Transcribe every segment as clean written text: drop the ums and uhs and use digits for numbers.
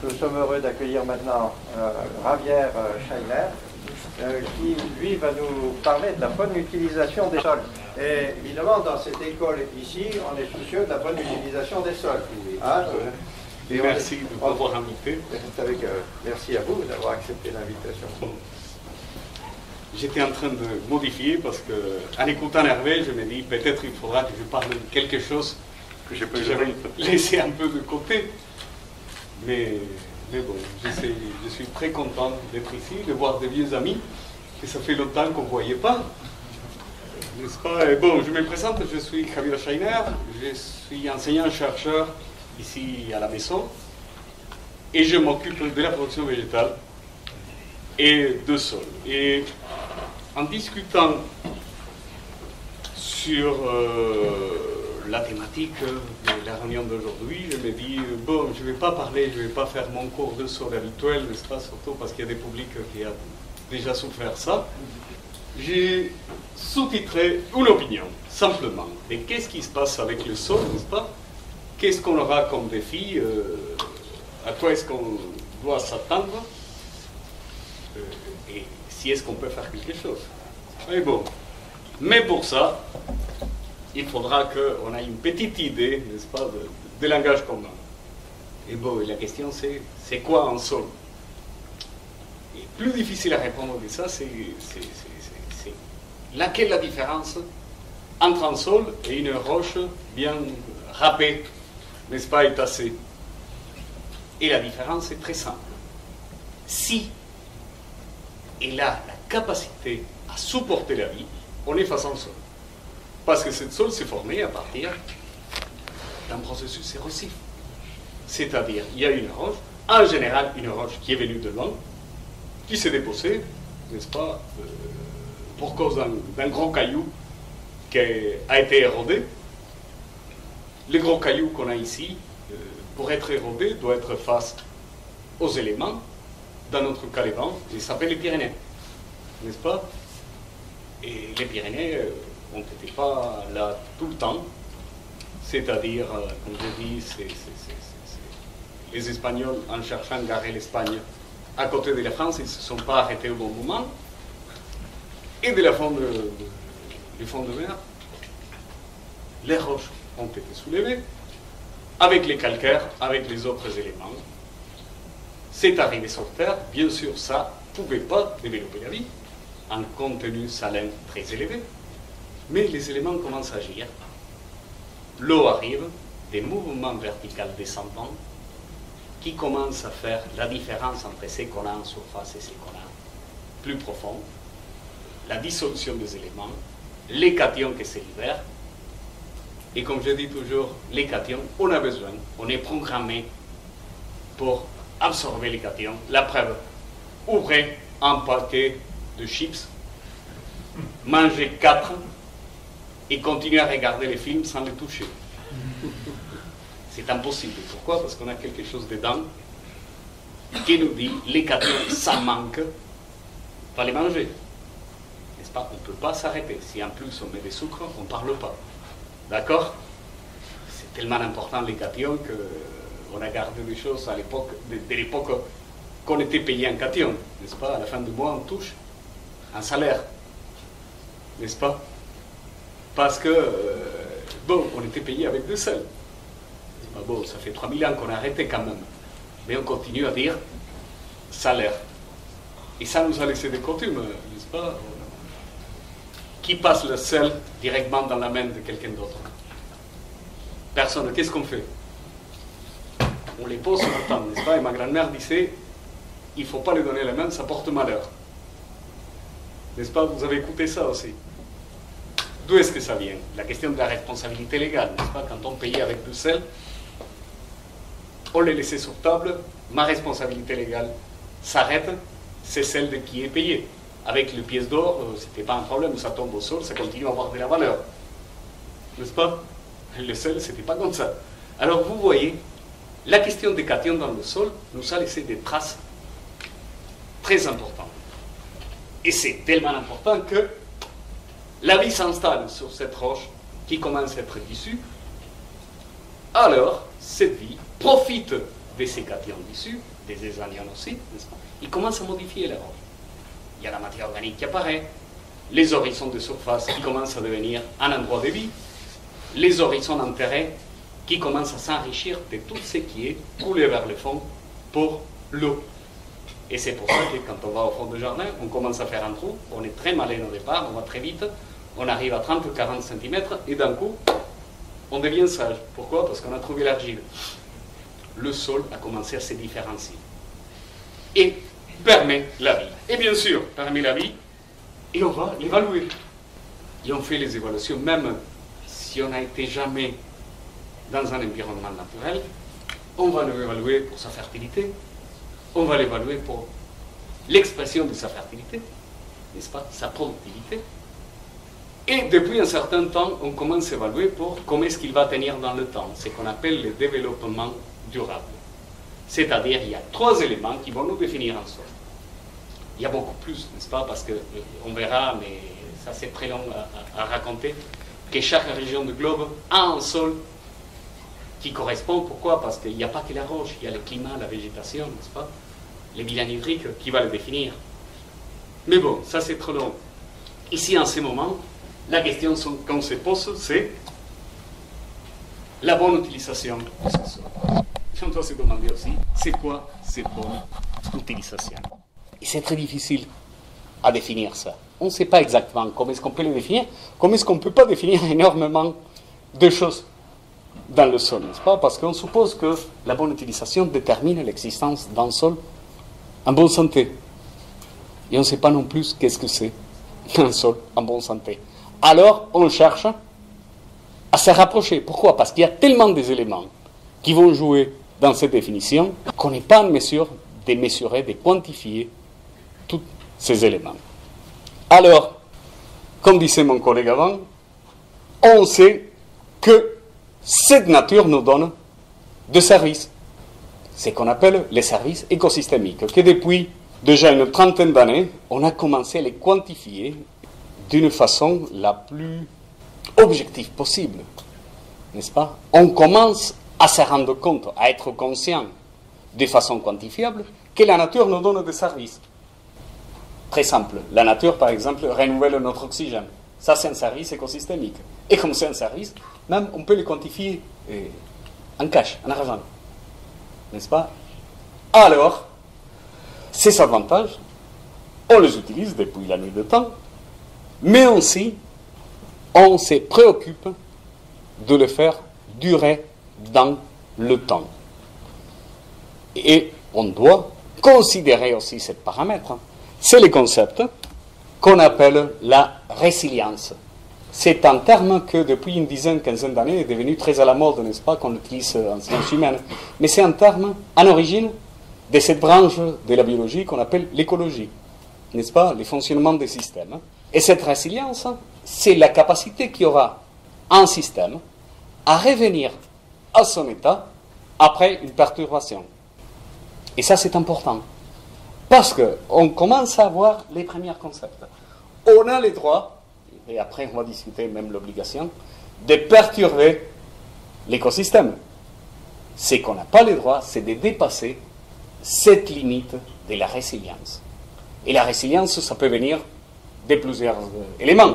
Nous sommes heureux d'accueillir maintenant Javier Scheiner, qui, lui, va nous parler de la bonne utilisation des sols. Et évidemment, dans cette école ici, on est soucieux de la bonne utilisation des sols. Hein, et merci de m'avoir invité. Merci à vous d'avoir accepté l'invitation. J'étais en train de modifier parce qu'en écoutant Hervé, je me dis peut-être il faudra que je parle de quelque chose que j'avais laissé un peu de côté. Mais bon, je suis très content d'être ici, de voir des vieux amis que ça fait longtemps qu'on ne voyait pas. N'est-ce pas? Et bon, je me présente, je suis Javier Scheiner, je suis enseignant-chercheur ici à la maison et je m'occupe de la production végétale et de sol. Et en discutant sur la thématique de la réunion d'aujourd'hui, je me dis, bon, je ne vais pas parler, je ne vais pas faire mon cours de sol habituel, n'est-ce pas, surtout parce qu'il y a des publics qui ont déjà souffert ça. J'ai sous-titré une opinion, simplement. Et qu'est-ce qui se passe avec le sol, n'est-ce pas? Qu'est-ce qu'on aura comme défi? À quoi est-ce qu'on doit s'attendre? Et si est-ce qu'on peut faire quelque chose? Mais bon, mais pour ça, il faudra qu'on ait une petite idée, n'est-ce pas, de langage commun. Et bon, la question c'est quoi un sol? Et plus difficile à répondre que ça, c'est laquelle la différence entre un sol et une roche bien râpée, n'est-ce pas, et tassée? Et la différence est très simple. Si elle a la capacité à supporter la vie, on est face à un sol. Parce que cette sol s'est formée à partir d'un processus érosif. C'est-à-dire, il y a une roche, en général une roche qui est venue de loin, qui s'est déposée, n'est-ce pas, pour cause d'un gros caillou qui a été érodé. Le gros caillou qu'on a ici, pour être érodé, doit être face aux éléments, dans notre cas les vents, ils s'appellent les Pyrénées, n'est-ce pas? Et les Pyrénées n'étaient pas là tout le temps, c'est-à-dire, comme je dis, les Espagnols, en cherchant à garer l'Espagne à côté de la France, ils ne se sont pas arrêtés au bon moment. Et du fond de mer, les roches ont été soulevées, avec les calcaires, avec les autres éléments. C'est arrivé sur Terre, bien sûr, ça ne pouvait pas développer la vie, un contenu salin très élevé, mais les éléments commencent à agir. L'eau arrive, des mouvements verticaux descendants qui commencent à faire la différence entre ce qu'on a en surface et ce qu'on a plus profond, la dissolution des éléments, les cations qui se libèrent. Et comme je dis toujours, les cations, on a besoin, on est programmé pour absorber les cations. La preuve, ouvrez un paquet de chips, mangez 4 et continuez à regarder les films sans les toucher. C'est impossible. Pourquoi? Parce qu'on a quelque chose dedans qui nous dit les cations, ça manque, il faut les manger. N'est-ce pas? On ne peut pas s'arrêter. Si en plus on met des sucres, on ne parle pas. D'accord? C'est tellement important les cations qu'on a gardé des choses à l'époque, de l'époque qu'on était payé en cations. N'est-ce pas? À la fin du mois, on touche un salaire. N'est-ce pas? Parce que, bon, on était payé avec du sel. Bon, ça fait 3000 ans qu'on a arrêté quand même. Mais on continue à dire salaire. Et ça nous a laissé des coutumes, n'est-ce pas? Qui passe le sel directement dans la main de quelqu'un d'autre? Personne. Qu'est-ce qu'on fait? On les pose sur le temps, n'est-ce pas? Et ma grand-mère disait, il ne faut pas les donner la main, ça porte malheur. N'est-ce pas? Vous avez écouté ça aussi. D'où est-ce que ça vient? La question de la responsabilité légale, n'est-ce pas? Quand on payait avec du sel, on les laissait sur table, ma responsabilité légale s'arrête, c'est celle de qui est payé. Avec les pièces d'or, ce n'était pas un problème, ça tombe au sol, ça continue à avoir de la valeur. N'est-ce pas? Le sel, ce n'était pas comme ça. Alors vous voyez, la question des cations dans le sol nous a laissé des traces très importantes. Et c'est tellement important que la vie s'installe sur cette roche qui commence à être issue. Alors, cette vie profite des ces cations dessus, des anions aussi, n'est-ce pas? Ils commencent à modifier les roches. Il y a la matière organique qui apparaît, les horizons de surface qui commencent à devenir un endroit de vie, les horizons enterrés qui commencent à s'enrichir de tout ce qui est coulé vers le fond pour l'eau. Et c'est pour ça que quand on va au fond du jardin, on commence à faire un trou, on est très malin au départ, on va très vite, on arrive à 30 ou 40 cm et d'un coup, on devient sage. Pourquoi? Parce qu'on a trouvé l'argile. Le sol a commencé à se différencier. Et permet la vie. Et bien sûr, permet la vie, et on va l'évaluer. Et on fait les évaluations, même si on n'a été jamais dans un environnement naturel, on va l'évaluer pour sa fertilité, on va l'évaluer pour l'expression de sa fertilité, n'est-ce pas, sa productivité. Et depuis un certain temps, on commence à évaluer pour comment est-ce qu'il va tenir dans le temps, ce qu'on appelle le développement durable. C'est-à-dire, il y a 3 éléments qui vont nous définir un sol. Il y a beaucoup plus, n'est-ce pas, parce qu'on verra, mais ça c'est très long à raconter, que chaque région du globe a un sol qui correspond. Pourquoi? Parce qu'il n'y a pas que la roche, il y a le climat, la végétation, n'est-ce pas, les bilans hydriques qui va le définir. Mais bon, ça c'est trop long. Ici, en ce moment, la question qu'on se pose, c'est la bonne utilisation de ce sol. On doit se demander aussi, c'est quoi cette bonne utilisation? Et c'est très difficile à définir ça. On ne sait pas exactement comment est-ce qu'on peut le définir, comment est-ce qu'on ne peut pas définir énormément de choses dans le sol, n'est-ce pas? Parce qu'on suppose que la bonne utilisation détermine l'existence d'un sol en bonne santé. Et on ne sait pas non plus qu'est-ce que c'est un sol en bonne santé. Alors, on cherche à se rapprocher. Pourquoi? Parce qu'il y a tellement d'éléments qui vont jouer dans cette définition qu'on n'est pas en mesure de mesurer, de quantifier tous ces éléments. Alors, comme disait mon collègue avant, on sait que cette nature nous donne des services, ce qu'on appelle les services écosystémiques, que depuis déjà une trentaine d'années, on a commencé à les quantifier d'une façon la plus objective possible, n'est-ce pas? On commence à se rendre compte, à être conscient de façon quantifiable que la nature nous donne des services. Très simple. La nature, par exemple, renouvelle notre oxygène. Ça, c'est un service écosystémique. Et comme c'est un service, même on peut le quantifier en cash, en argent. N'est-ce pas? Alors, ces avantages, on les utilise depuis la nuit de temps, mais aussi, on se préoccupe de les faire durer dans le temps. Et on doit considérer aussi ce paramètre. C'est le concept qu'on appelle la résilience. C'est un terme que depuis une dizaine, quinzaine d'années est devenu très à la mode, n'est-ce pas, qu'on utilise en sciences humaines. Mais c'est un terme en origine de cette branche de la biologie qu'on appelle l'écologie, n'est-ce pas, le fonctionnement des systèmes. Et cette résilience, c'est la capacité qu'il y aura un système à revenir à son état après une perturbation. Et ça, c'est important. Parce qu'on commence à voir les premiers concepts. On a le droit, et après on va discuter même l'obligation, de perturber l'écosystème. Ce qu'on n'a pas le droit, c'est de dépasser cette limite de la résilience. Et la résilience, ça peut venir de plusieurs éléments.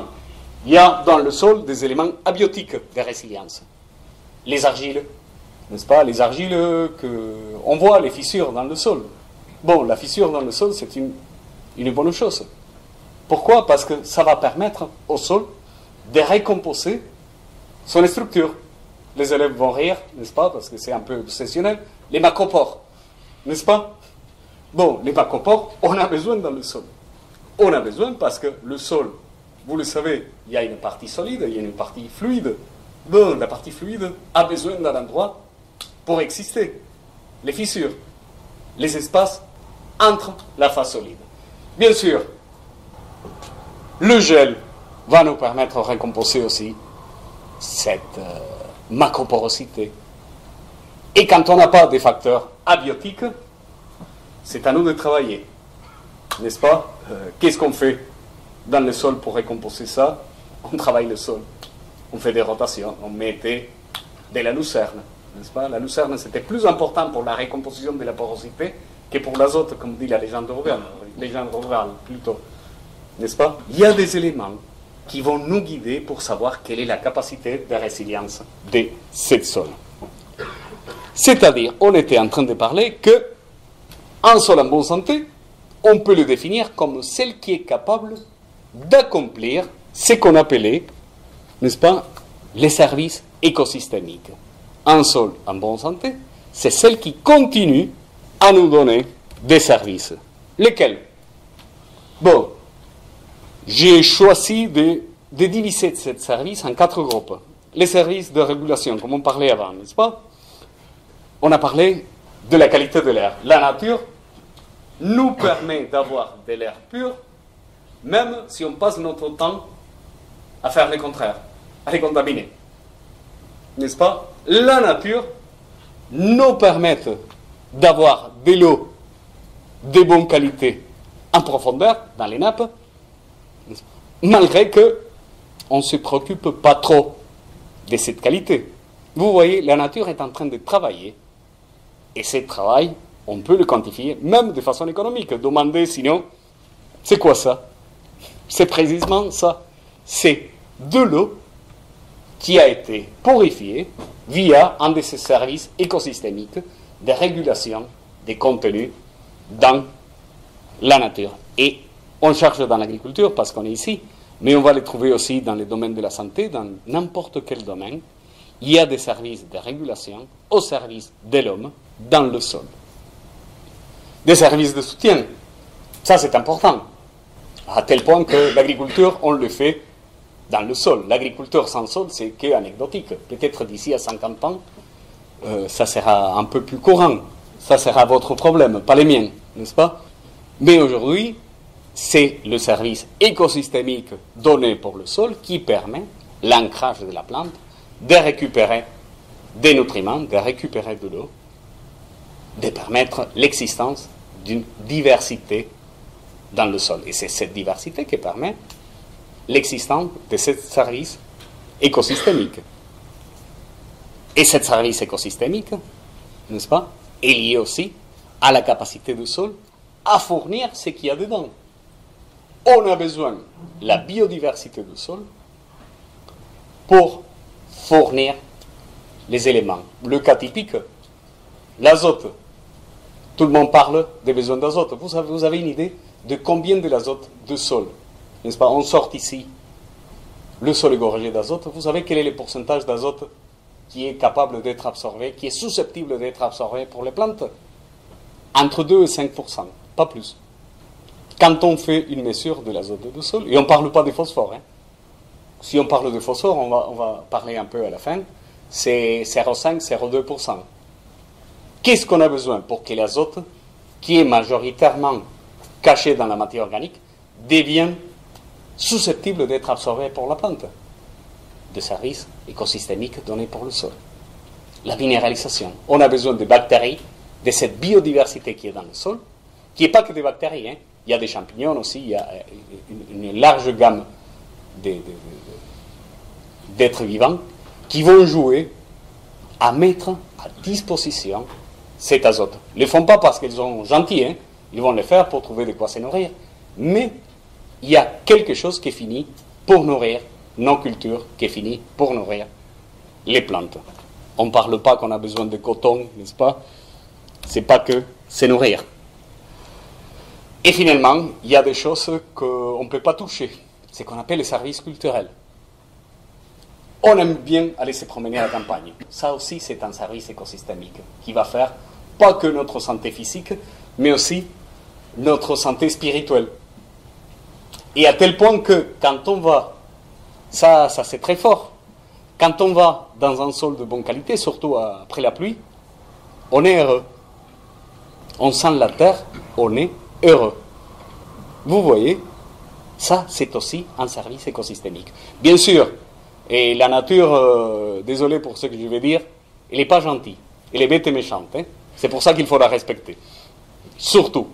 Il y a dans le sol des éléments abiotiques de résilience. Les argiles, n'est-ce pas? Les argiles qu'on voit, les fissures dans le sol. Bon, la fissure dans le sol, c'est une bonne chose. Pourquoi? Parce que ça va permettre au sol de récomposer son structure. Les élèves vont rire, n'est-ce pas? Parce que c'est un peu obsessionnel. Les macropores, n'est-ce pas? Bon, les macropores, on a besoin dans le sol. On a besoin parce que le sol, vous le savez, il y a une partie solide, il y a une partie fluide. Bon, la partie fluide a besoin d'un endroit pour exister. Les fissures, les espaces entre la phase solide. Bien sûr, le gel va nous permettre de récomposer aussi cette macroporosité. Et quand on n'a pas de facteurs abiotiques, c'est à nous de travailler. N'est-ce pas? Qu'est-ce qu'on fait dans le sol pour récomposer ça? On travaille le sol. On fait des rotations. On met de la lucerne. n'est-ce pas? La lucerne, c'était plus important pour la récomposition de la porosité que pour l'azote, comme dit la légende rurale, plutôt. N'est-ce pas? Il y a des éléments qui vont nous guider pour savoir quelle est la capacité de résilience de ce sol. C'est-à-dire, on était en train de parler que un sol en bonne santé, on peut le définir comme celle qui est capable d'accomplir ce qu'on appelait, n'est-ce pas, les services écosystémiques. Un sol en bonne santé, c'est celle qui continue à nous donner des services. Lesquels? Bon, j'ai choisi de diviser ces services en 4 groupes. Les services de régulation, comme on parlait avant, n'est-ce pas? On a parlé de la qualité de l'air. La nature nous permet d'avoir de l'air pur, même si on passe notre temps à faire le contraire, à les contaminer. N'est-ce pas? La nature nous permet d'avoir de l'eau de bonne qualité en profondeur, dans les nappes, malgré qu'on ne se préoccupe pas trop de cette qualité. Vous voyez, la nature est en train de travailler, et ce travail, on peut le quantifier, même de façon économique. Demandez sinon, c'est quoi ça? C'est précisément ça. C'est de l'eau qui a été purifiée via un de ces services écosystémiques de régulation des contenus dans la nature. Et on cherche dans l'agriculture parce qu'on est ici, mais on va les trouver aussi dans le domaine de la santé, dans n'importe quel domaine. Il y a des services de régulation au service de l'homme dans le sol. Des services de soutien, ça c'est important, à tel point que l'agriculture, on le fait dans le sol. L'agriculture sans sol, c'est qu'anecdotique. Peut-être d'ici à 50 ans, ça sera un peu plus courant. Ça sera votre problème, pas les miens, n'est-ce pas? Mais aujourd'hui, c'est le service écosystémique donné pour le sol qui permet l'ancrage de la plante, de récupérer des nutriments, de récupérer de l'eau, de permettre l'existence d'une diversité dans le sol. Et c'est cette diversité qui permet l'existence de ce service écosystémique. Et ce service écosystémique, n'est-ce pas, est lié aussi à la capacité du sol à fournir ce qu'il y a dedans. On a besoin de la biodiversité du sol pour fournir les éléments. Le cas typique, l'azote. Tout le monde parle des besoins d'azote. Vous avez une idée de combien de l'azote du sol, n'est-ce pas? On sort ici, le sol est gorgé d'azote. Vous savez quel est le pourcentage d'azote qui est capable d'être absorbé, qui est susceptible d'être absorbé pour les plantes? Entre 2 et 5%, pas plus. Quand on fait une mesure de l'azote du sol, et on ne parle pas de phosphore, hein. Si on parle de phosphore, on va parler un peu à la fin, c'est 0,5, 0,2%. Qu'est-ce qu'on a besoin pour que l'azote, qui est majoritairement caché dans la matière organique, devienne susceptible d'être absorbé par la plante? Des services écosystémiques donnés par le sol. La minéralisation. On a besoin de bactéries, de cette biodiversité qui est dans le sol, qui n'est pas que des bactéries, hein. Il y a des champignons aussi, il y a une large gamme d'êtres vivants qui vont jouer à mettre à disposition cet azote. Ils ne le font pas parce qu'ils sont gentils, hein. Ils vont le faire pour trouver de quoi se nourrir. Mais il y a quelque chose qui est fini pour nourrir nos cultures, qui est fini pour nourrir les plantes. On ne parle pas qu'on a besoin de coton, n'est-ce pas? C'est pas que c'est nourrir. Et finalement, il y a des choses qu'on ne peut pas toucher. C'est ce qu'on appelle les services culturels. On aime bien aller se promener à la campagne. Ça aussi, c'est un service écosystémique qui va faire pas que notre santé physique, mais aussi notre santé spirituelle. Et à tel point que quand on va, ça c'est très fort, quand on va dans un sol de bonne qualité, surtout après la pluie, on est heureux. On sent la terre, on est heureux. Vous voyez, ça c'est aussi un service écosystémique. Bien sûr, et la nature, désolé pour ce que je vais dire, elle n'est pas gentille, elle est bête et méchante. Hein. C'est pour ça qu'il faut la respecter. Surtout.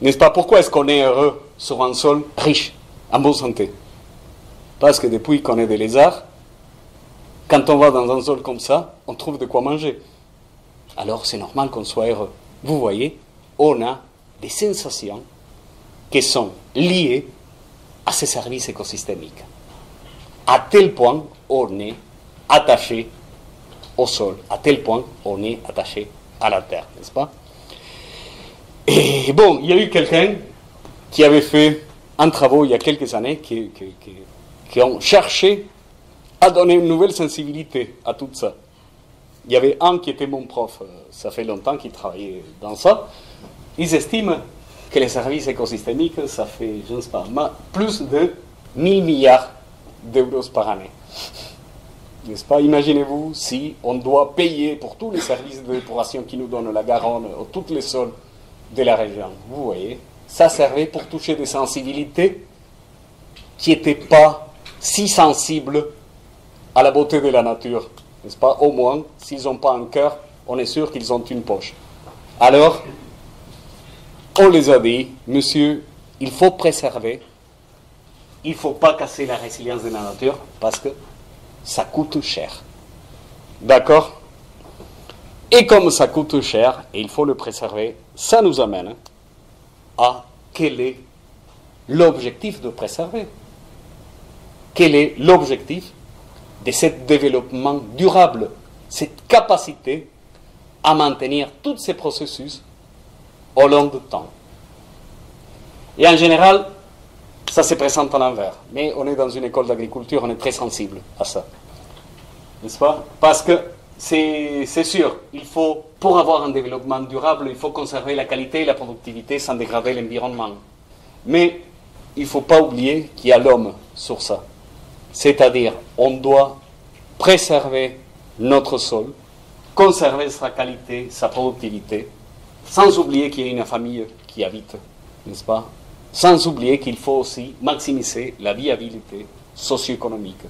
N'est-ce pas? Pourquoi est-ce qu'on est heureux sur un sol riche, en bonne santé? Parce que depuis qu'on est des lézards, quand on va dans un sol comme ça, on trouve de quoi manger. Alors c'est normal qu'on soit heureux. Vous voyez, on a des sensations qui sont liées à ces services écosystémiques. À tel point, on est attaché au sol, à tel point, on est attaché à la terre, n'est-ce pas? Et bon, il y a eu quelqu'un qui avait fait un travail il y a quelques années qui ont cherché à donner une nouvelle sensibilité à tout ça. Il y avait un qui était mon prof, ça fait longtemps qu'il travaillait dans ça. Ils estiment que les services écosystémiques, ça fait, je ne sais pas, plus de 1000 milliards d'euros par année. N'est-ce pas? Imaginez-vous si on doit payer pour tous les services de d'épuration qui nous donnent la Garonne, ou tous les sols de la région. Vous voyez, ça servait pour toucher des sensibilités qui n'étaient pas si sensibles à la beauté de la nature. N'est-ce pas? Au moins, s'ils n'ont pas un cœur, on est sûr qu'ils ont une poche. Alors, on les a dit, monsieur, il faut préserver, il ne faut pas casser la résilience de la nature parce que ça coûte cher. D'accord? Et comme ça coûte cher, et il faut le préserver, ça nous amène à quel est l'objectif de préserver? Quel est l'objectif de ce développement durable, cette capacité à maintenir tous ces processus au long du temps? Et en général, ça se présente à l'envers. Mais on est dans une école d'agriculture, on est très sensible à ça. N'est-ce pas? Parce que c'est sûr, il faut, pour avoir un développement durable, il faut conserver la qualité et la productivité sans dégrader l'environnement. Mais il ne faut pas oublier qu'il y a l'homme sur ça. C'est-à-dire, on doit préserver notre sol, conserver sa qualité, sa productivité, sans oublier qu'il y a une famille qui habite, n'est-ce pas? Sans oublier qu'il faut aussi maximiser la viabilité socio-économique.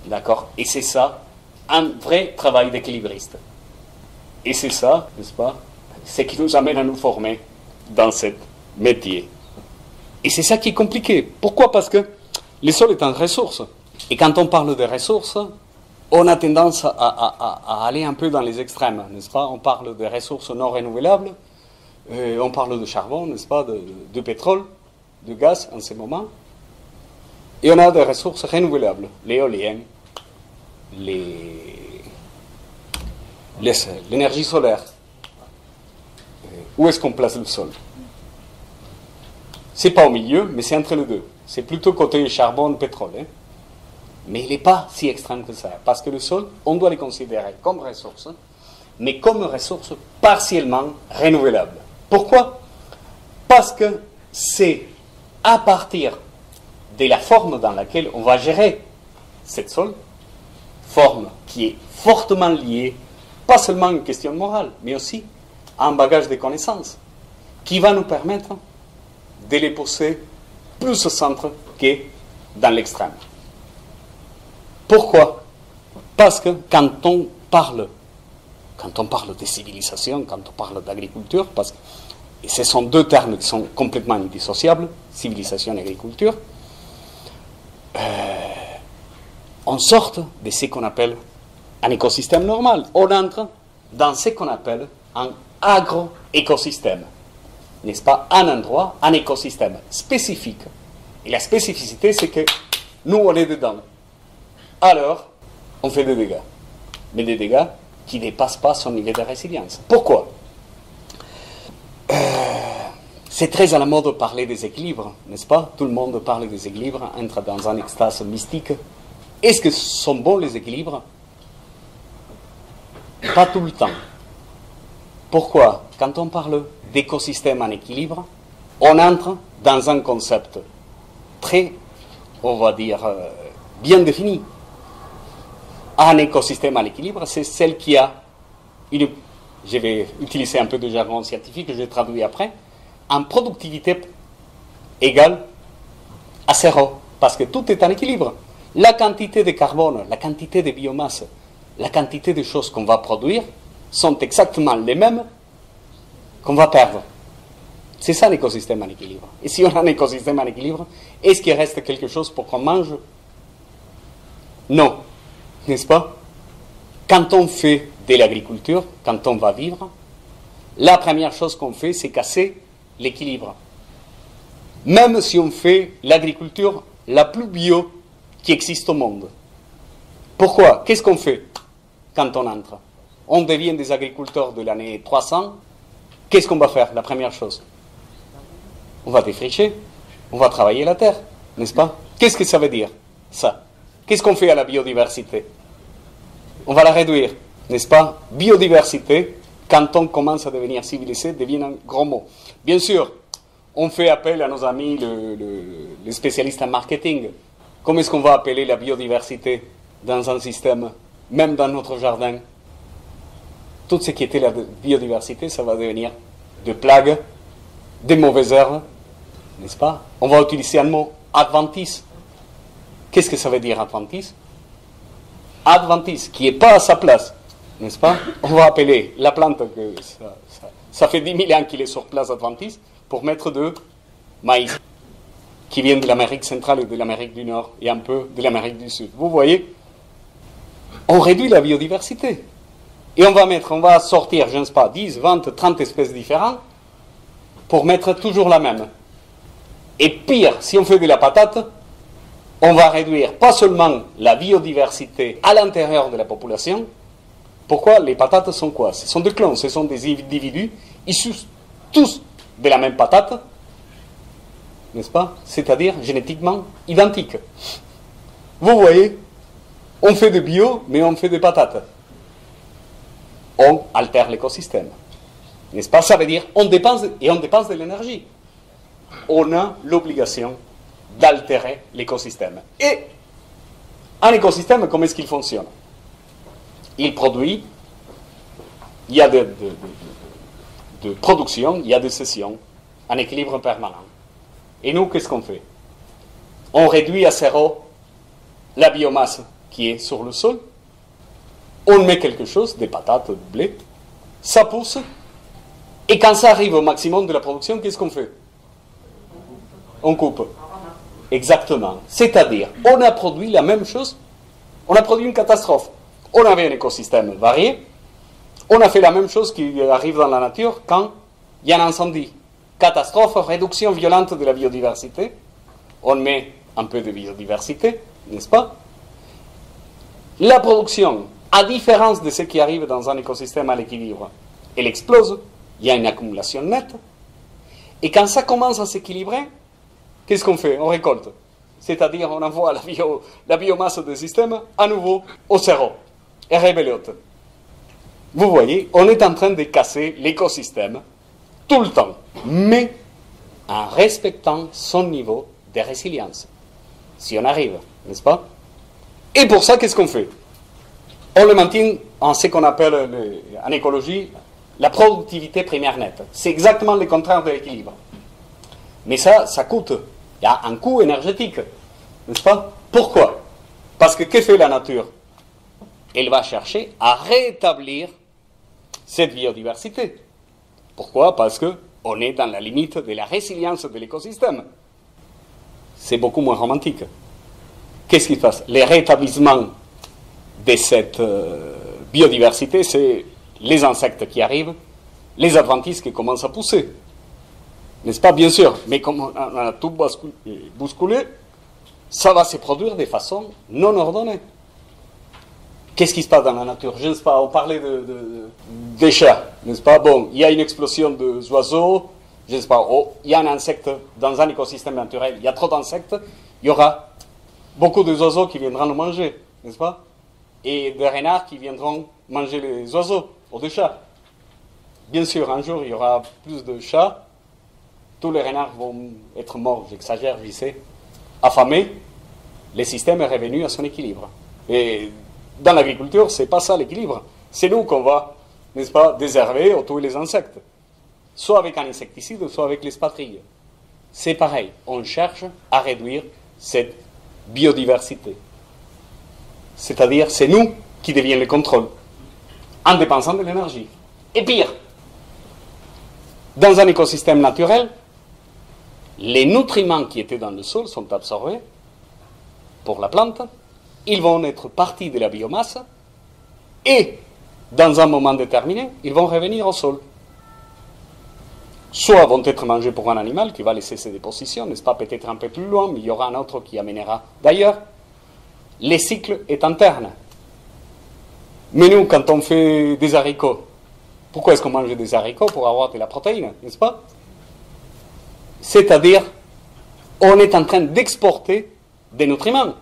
D'accord? Et c'est ça, un vrai travail d'équilibriste. Et c'est ça, n'est-ce pas, ce qui nous amène à nous former dans ce métier. Et c'est ça qui est compliqué. Pourquoi? Parce que le sol est une ressource. Et quand on parle de ressources, on a tendance à aller un peu dans les extrêmes, n'est-ce pas? On parle de ressources non renouvelables, on parle de charbon, n'est-ce pas, de pétrole, de gaz en ce moment. Et on a des ressources renouvelables, l'éolien, l'énergie solaire. Où est-ce qu'on place le sol? C'est pas au milieu, mais c'est entre les deux. C'est plutôt côté charbon, pétrole. Hein? Mais il n'est pas si extrême que ça. Parce que le sol, on doit le considérer comme ressource, mais comme ressource partiellement renouvelable. Pourquoi? Parce que c'est à partir de la forme dans laquelle on va gérer cette sol, forme qui est fortement liée, pas seulement à une question morale, mais aussi à un bagage de connaissances, qui va nous permettre de les pousser plus au centre que dans l'extrême. Pourquoi? Parce que quand on parle de civilisation, quand on parle d'agriculture, parce que et ce sont deux termes qui sont complètement indissociables, civilisation et agriculture, on sort de ce qu'on appelle un écosystème normal. On entre dans ce qu'on appelle un agro-écosystème. N'est-ce pas? Un endroit, un écosystème spécifique. Et la spécificité, c'est que nous, on est dedans. Alors, on fait des dégâts. Mais des dégâts qui ne dépassent pas son niveau de résilience. Pourquoi? C'est très à la mode de parler des équilibres, n'est-ce pas? Tout le monde parle des équilibres, entre dans un extase mystique. Est-ce que ce sont bons les équilibres? Pas tout le temps. Pourquoi? Quand on parle d'écosystème en équilibre, on entre dans un concept très, on va dire, bien défini. Un écosystème en équilibre, c'est celle qui a une, je vais utiliser un peu de jargon scientifique, je vais traduire après, en productivité égale à zéro, parce que tout est en équilibre. La quantité de carbone, la quantité de biomasse, la quantité de choses qu'on va produire sont exactement les mêmes qu'on va perdre. C'est ça l'écosystème en équilibre. Et si on a un écosystème en équilibre, est-ce qu'il reste quelque chose pour qu'on mange? Non. n'est-ce pas? Quand on fait de l'agriculture, quand on va vivre, la première chose qu'on fait, c'est casser l'équilibre. Même si on fait l'agriculture la plus bio qui existe au monde. Pourquoi? Qu'est-ce qu'on fait quand on entre? On devient des agriculteurs de l'année 300. Qu'est-ce qu'on va faire? La première chose, on va défricher, on va travailler la terre, n'est-ce pas? Qu'est-ce que ça veut dire, ça? Qu'est-ce qu'on fait à la biodiversité? On va la réduire, n'est-ce pas? Biodiversité, quand on commence à devenir civilisé, devient un gros mot. Bien sûr, on fait appel à nos amis, les spécialistes en marketing. Comment est-ce qu'on va appeler la biodiversité dans un système, même dans notre jardin? Tout ce qui était la biodiversité, ça va devenir de plagues, des mauvaises herbes, n'est-ce pas? On va utiliser un mot, adventice. Qu'est-ce que ça veut dire, adventice? Adventice, qui n'est pas à sa place, n'est-ce pas? On va appeler la plante, que ça fait 10 000 ans qu'il est sur place, adventice, pour mettre de maïs, qui vient de l'Amérique centrale et de l'Amérique du Nord, et un peu de l'Amérique du Sud. Vous voyez, on réduit la biodiversité. Et on va sortir, je ne sais pas, 10, 20, 30 espèces différentes pour mettre toujours la même. Et pire, si on fait de la patate, on va réduire pas seulement la biodiversité à l'intérieur de la population. Pourquoi? Les patates sont quoi? Ce sont des clones, ce sont des individus issus tous de la même patate, n'est-ce pas? C'est-à-dire génétiquement identiques. Vous voyez, on fait de bio, mais on fait des patates. On altère l'écosystème. N'est-ce pas? Ça veut dire on dépense de l'énergie. On a l'obligation d'altérer l'écosystème. Et un écosystème, comment est-ce qu'il fonctionne? Il produit, il y a de production, il y a de cession, un équilibre permanent. Et nous, qu'est-ce qu'on fait? On réduit à zéro la biomasse qui est sur le sol, on met quelque chose, des patates, du blé, ça pousse, et quand ça arrive au maximum de la production, qu'est-ce qu'on fait? On coupe. Exactement. C'est-à-dire, on a produit la même chose, on a produit une catastrophe. On avait un écosystème varié, on a fait la même chose qui arrive dans la nature quand il y a un incendie. Catastrophe, réduction violente de la biodiversité, on met un peu de biodiversité, n'est-ce pas? La production, à différence de ce qui arrive dans un écosystème à l'équilibre, elle explose, il y a une accumulation nette, et quand ça commence à s'équilibrer, qu'est-ce qu'on fait? On récolte. C'est-à-dire, on envoie la biomasse du système à nouveau au zéro, et rebelote. Vous voyez, on est en train de casser l'écosystème tout le temps, mais en respectant son niveau de résilience. Si on arrive, n'est-ce pas? Et pour ça, qu'est-ce qu'on fait? On le maintient en ce qu'on appelle en écologie la productivité primaire nette. C'est exactement le contraire de l'équilibre. Mais ça coûte. Il y a un coût énergétique, n'est-ce pas? Pourquoi? Parce que fait la nature? Elle va chercher à rétablir cette biodiversité. Pourquoi? Parce qu'on est dans la limite de la résilience de l'écosystème. C'est beaucoup moins romantique. Qu'est-ce qui se passe? Le rétablissement de cette biodiversité, c'est les insectes qui arrivent, les adventices qui commencent à pousser. N'est-ce pas? Bien sûr, mais comme on a tout bousculé, ça va se produire de façon non ordonnée. Qu'est-ce qui se passe dans la nature? Je ne sais pas, on parlait des chats, n'est-ce pas? Bon, il y a une explosion d'oiseaux, je ne sais pas, il y a un insecte dans un écosystème naturel, il y a trop d'insectes, il y aura beaucoup d'oiseaux qui viendront nous manger, n'est-ce pas? Et des renards qui viendront manger les oiseaux ou des chats. Bien sûr, un jour, il y aura plus de chats, tous les renards vont être morts, j'exagère, je sais, affamés, le système est revenu à son équilibre. Et dans l'agriculture, ce n'est pas ça l'équilibre. C'est nous qu'on va, n'est-ce pas, désherber ou tuer les insectes. Soit avec un insecticide, soit avec les patrilles. C'est pareil, on cherche à réduire cette biodiversité. C'est-à-dire, c'est nous qui devions le contrôle, en dépensant de l'énergie. Et pire, dans un écosystème naturel, les nutriments qui étaient dans le sol sont absorbés pour la plante ils vont être partis de la biomasse et, dans un moment déterminé, ils vont revenir au sol. Soit vont être mangés pour un animal qui va laisser ses dépositions, n'est-ce pas, peut-être un peu plus loin, mais il y aura un autre qui amènera. D'ailleurs, le cycle est interne. Mais nous, quand on fait des haricots, pourquoi est-ce qu'on mange des haricots? Pour avoir de la protéine, n'est-ce pas? C'est-à-dire, on est en train d'exporter des nutriments.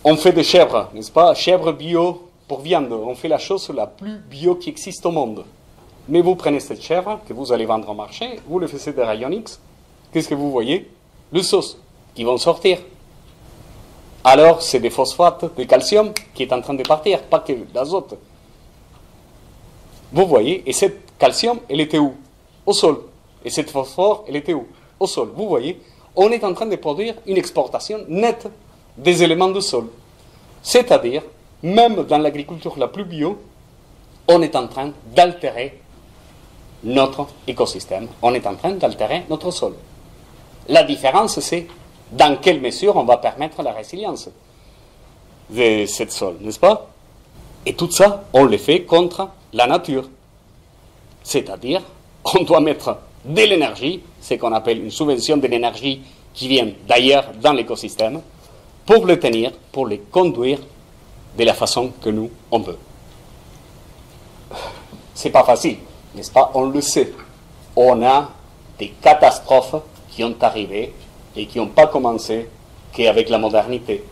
On fait des chèvres, n'est-ce pas? Chèvres bio pour viande. On fait la chose la plus bio qui existe au monde. Mais vous prenez cette chèvre que vous allez vendre au marché, vous le faites des rayons X, qu'est-ce que vous voyez? Le sauce qui vont sortir. Alors, c'est des phosphates, des calcium qui est en train de partir, pas que l'azote. Vous voyez, et cette calcium, elle était où? Au sol. Et cette phosphore, elle était où? Au sol. Vous voyez, on est en train de produire une exportation nette des éléments du sol. C'est-à-dire, même dans l'agriculture la plus bio, on est en train d'altérer notre écosystème, on est en train d'altérer notre sol. La différence, c'est dans quelle mesure on va permettre la résilience de ce sol, n'est-ce pas? Et tout ça, on le fait contre la nature. C'est-à-dire, on doit mettre de l'énergie, ce qu'on appelle une subvention de l'énergie qui vient d'ailleurs dans l'écosystème, pour le tenir, pour le conduire de la façon que nous, on veut. C'est pas facile, n'est-ce pas? On le sait. On a des catastrophes qui ont arrivé et qui n'ont pas commencé qu'avec la modernité.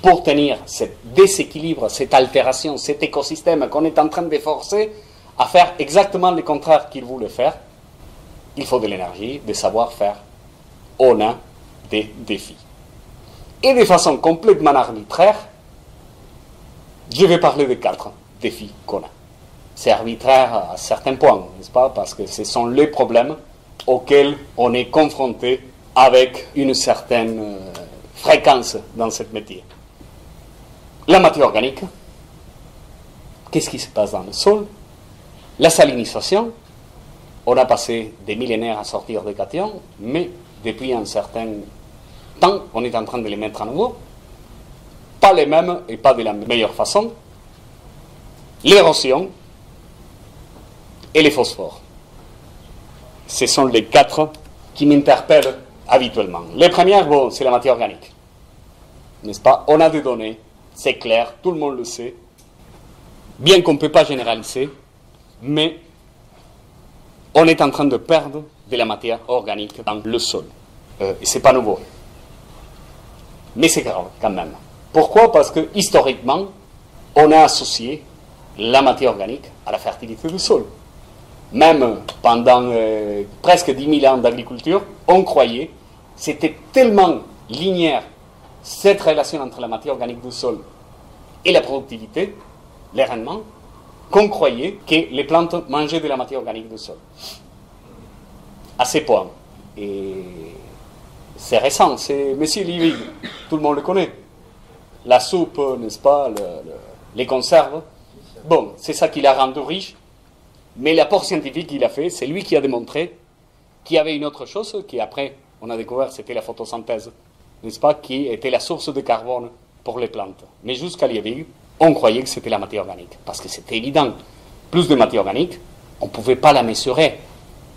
Pour tenir ce déséquilibre, cette altération, cet écosystème qu'on est en train de forcer à faire exactement le contraire qu'il voulait faire, il faut de l'énergie, des savoir-faire. On a des défis. Et de façon complètement arbitraire, je vais parler de 4 défis qu'on a. C'est arbitraire à certains points, n'est-ce pas? Parce que ce sont les problèmes auxquels on est confronté avec une certaine fréquence dans ce métier. La matière organique, qu'est-ce qui se passe dans le sol? La salinisation, on a passé des millénaires à sortir des cations, mais depuis un certain temps, on est en train de les mettre à nouveau. Pas les mêmes et pas de la meilleure façon. L'érosion et les phosphores. Ce sont les 4 qui m'interpellent habituellement. Les premières, bon, c'est la matière organique. N'est-ce pas? On a des données, c'est clair, tout le monde le sait. Bien qu'on ne peut pas généraliser, mais on est en train de perdre de la matière organique dans le sol. Et ce n'est pas nouveau. Mais c'est grave quand même. Pourquoi? Parce que historiquement, on a associé la matière organique à la fertilité du sol. Même pendant presque 10 000 ans d'agriculture, on croyait, c'était tellement linéaire cette relation entre la matière organique du sol et la productivité, les rendements, qu'on croyait que les plantes mangeaient de la matière organique du sol. À ce point. Et c'est récent, c'est M. Liebig, tout le monde le connaît. La soupe, n'est-ce pas, les conserves. Bon, c'est ça qui l'a rendu riche. Mais l'apport scientifique qu'il a fait, c'est lui qui a démontré qu'il y avait une autre chose, qui après, on a découvert, c'était la photosynthèse, n'est-ce pas, qui était la source de carbone pour les plantes. Mais jusqu'à Liebig, on croyait que c'était la matière organique, parce que c'était évident. Plus de matière organique, on ne pouvait pas la mesurer,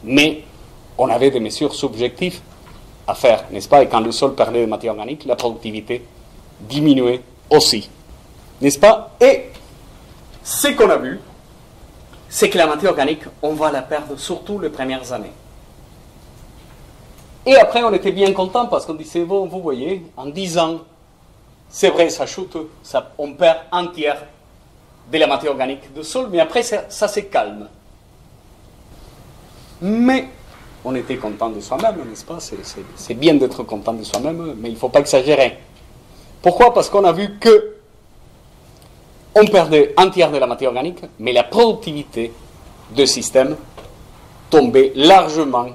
mais on avait des mesures subjectives à faire, n'est-ce pas? Et quand le sol perdait de matière organique, la productivité diminuait aussi, n'est-ce pas? Et ce qu'on a vu, c'est que la matière organique, on va la perdre surtout les premières années. Et après, on était bien content parce qu'on disait, bon, vous voyez, en 10 ans, c'est vrai, ça chute, on perd un tiers de la matière organique du sol, mais après, ça se calme. Mais on était content de soi-même, n'est-ce pas? C'est bien d'être content de soi-même, mais il ne faut pas exagérer. Pourquoi? Parce qu'on a vu que on perdait un tiers de la matière organique, mais la productivité du système tombait largement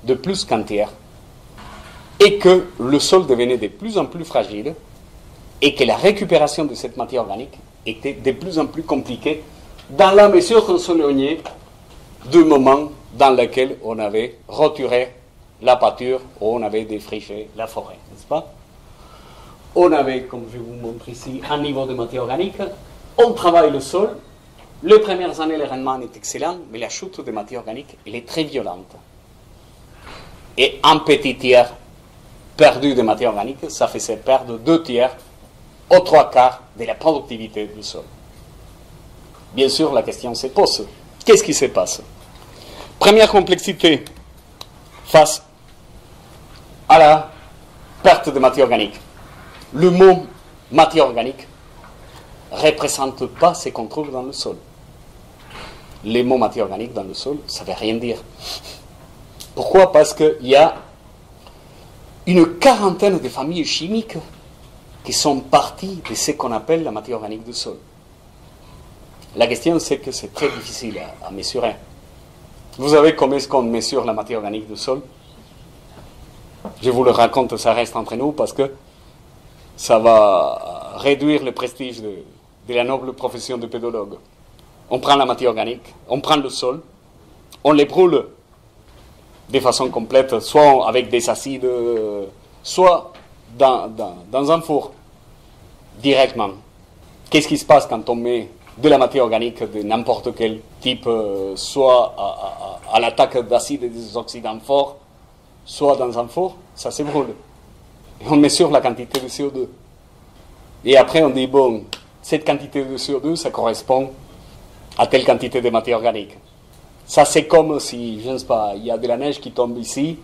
de plus qu'un tiers, et que le sol devenait de plus en plus fragile, et que la récupération de cette matière organique était de plus en plus compliquée, dans la mesure qu'on s'éloignait du moment dans lequel on avait retiré la pâture, ou on avait défriché la forêt, n'est-ce pas? on avait, comme je vous montre ici, un niveau de matière organique. On travaille le sol. Les premières années, le rendement est excellent, mais la chute de matière organique, elle est très violente. Et un petit tiers perdu de matière organique, ça faisait perdre 2 tiers aux 3 quarts de la productivité du sol. Bien sûr, la question se pose. Qu'est-ce qui se passe? Première complexité face à la perte de matière organique. Le mot matière organique ne représente pas ce qu'on trouve dans le sol. Les mots matière organique dans le sol, ça ne veut rien dire. Pourquoi? Parce qu'il y a une quarantaine de familles chimiques qui sont parties de ce qu'on appelle la matière organique du sol. La question, c'est que c'est très difficile à mesurer. Vous savez comment est-ce qu'on mesure la matière organique du sol? Je vous le raconte, ça reste entre nous parce que ça va réduire le prestige de la noble profession de pédologue. On prend la matière organique, on prend le sol, on les brûle de façon complète, soit avec des acides, soit dans un four, directement. Qu'est-ce qui se passe quand on met de la matière organique de n'importe quel type, soit à l'attaque d'acides et des oxydants forts, soit dans un four? Ça se brûle. Et on mesure la quantité de CO2. Et après on dit, bon, cette quantité de CO2, ça correspond à telle quantité de matière organique. Ça, c'est comme si, je ne sais pas, il y a de la neige qui tombe ici.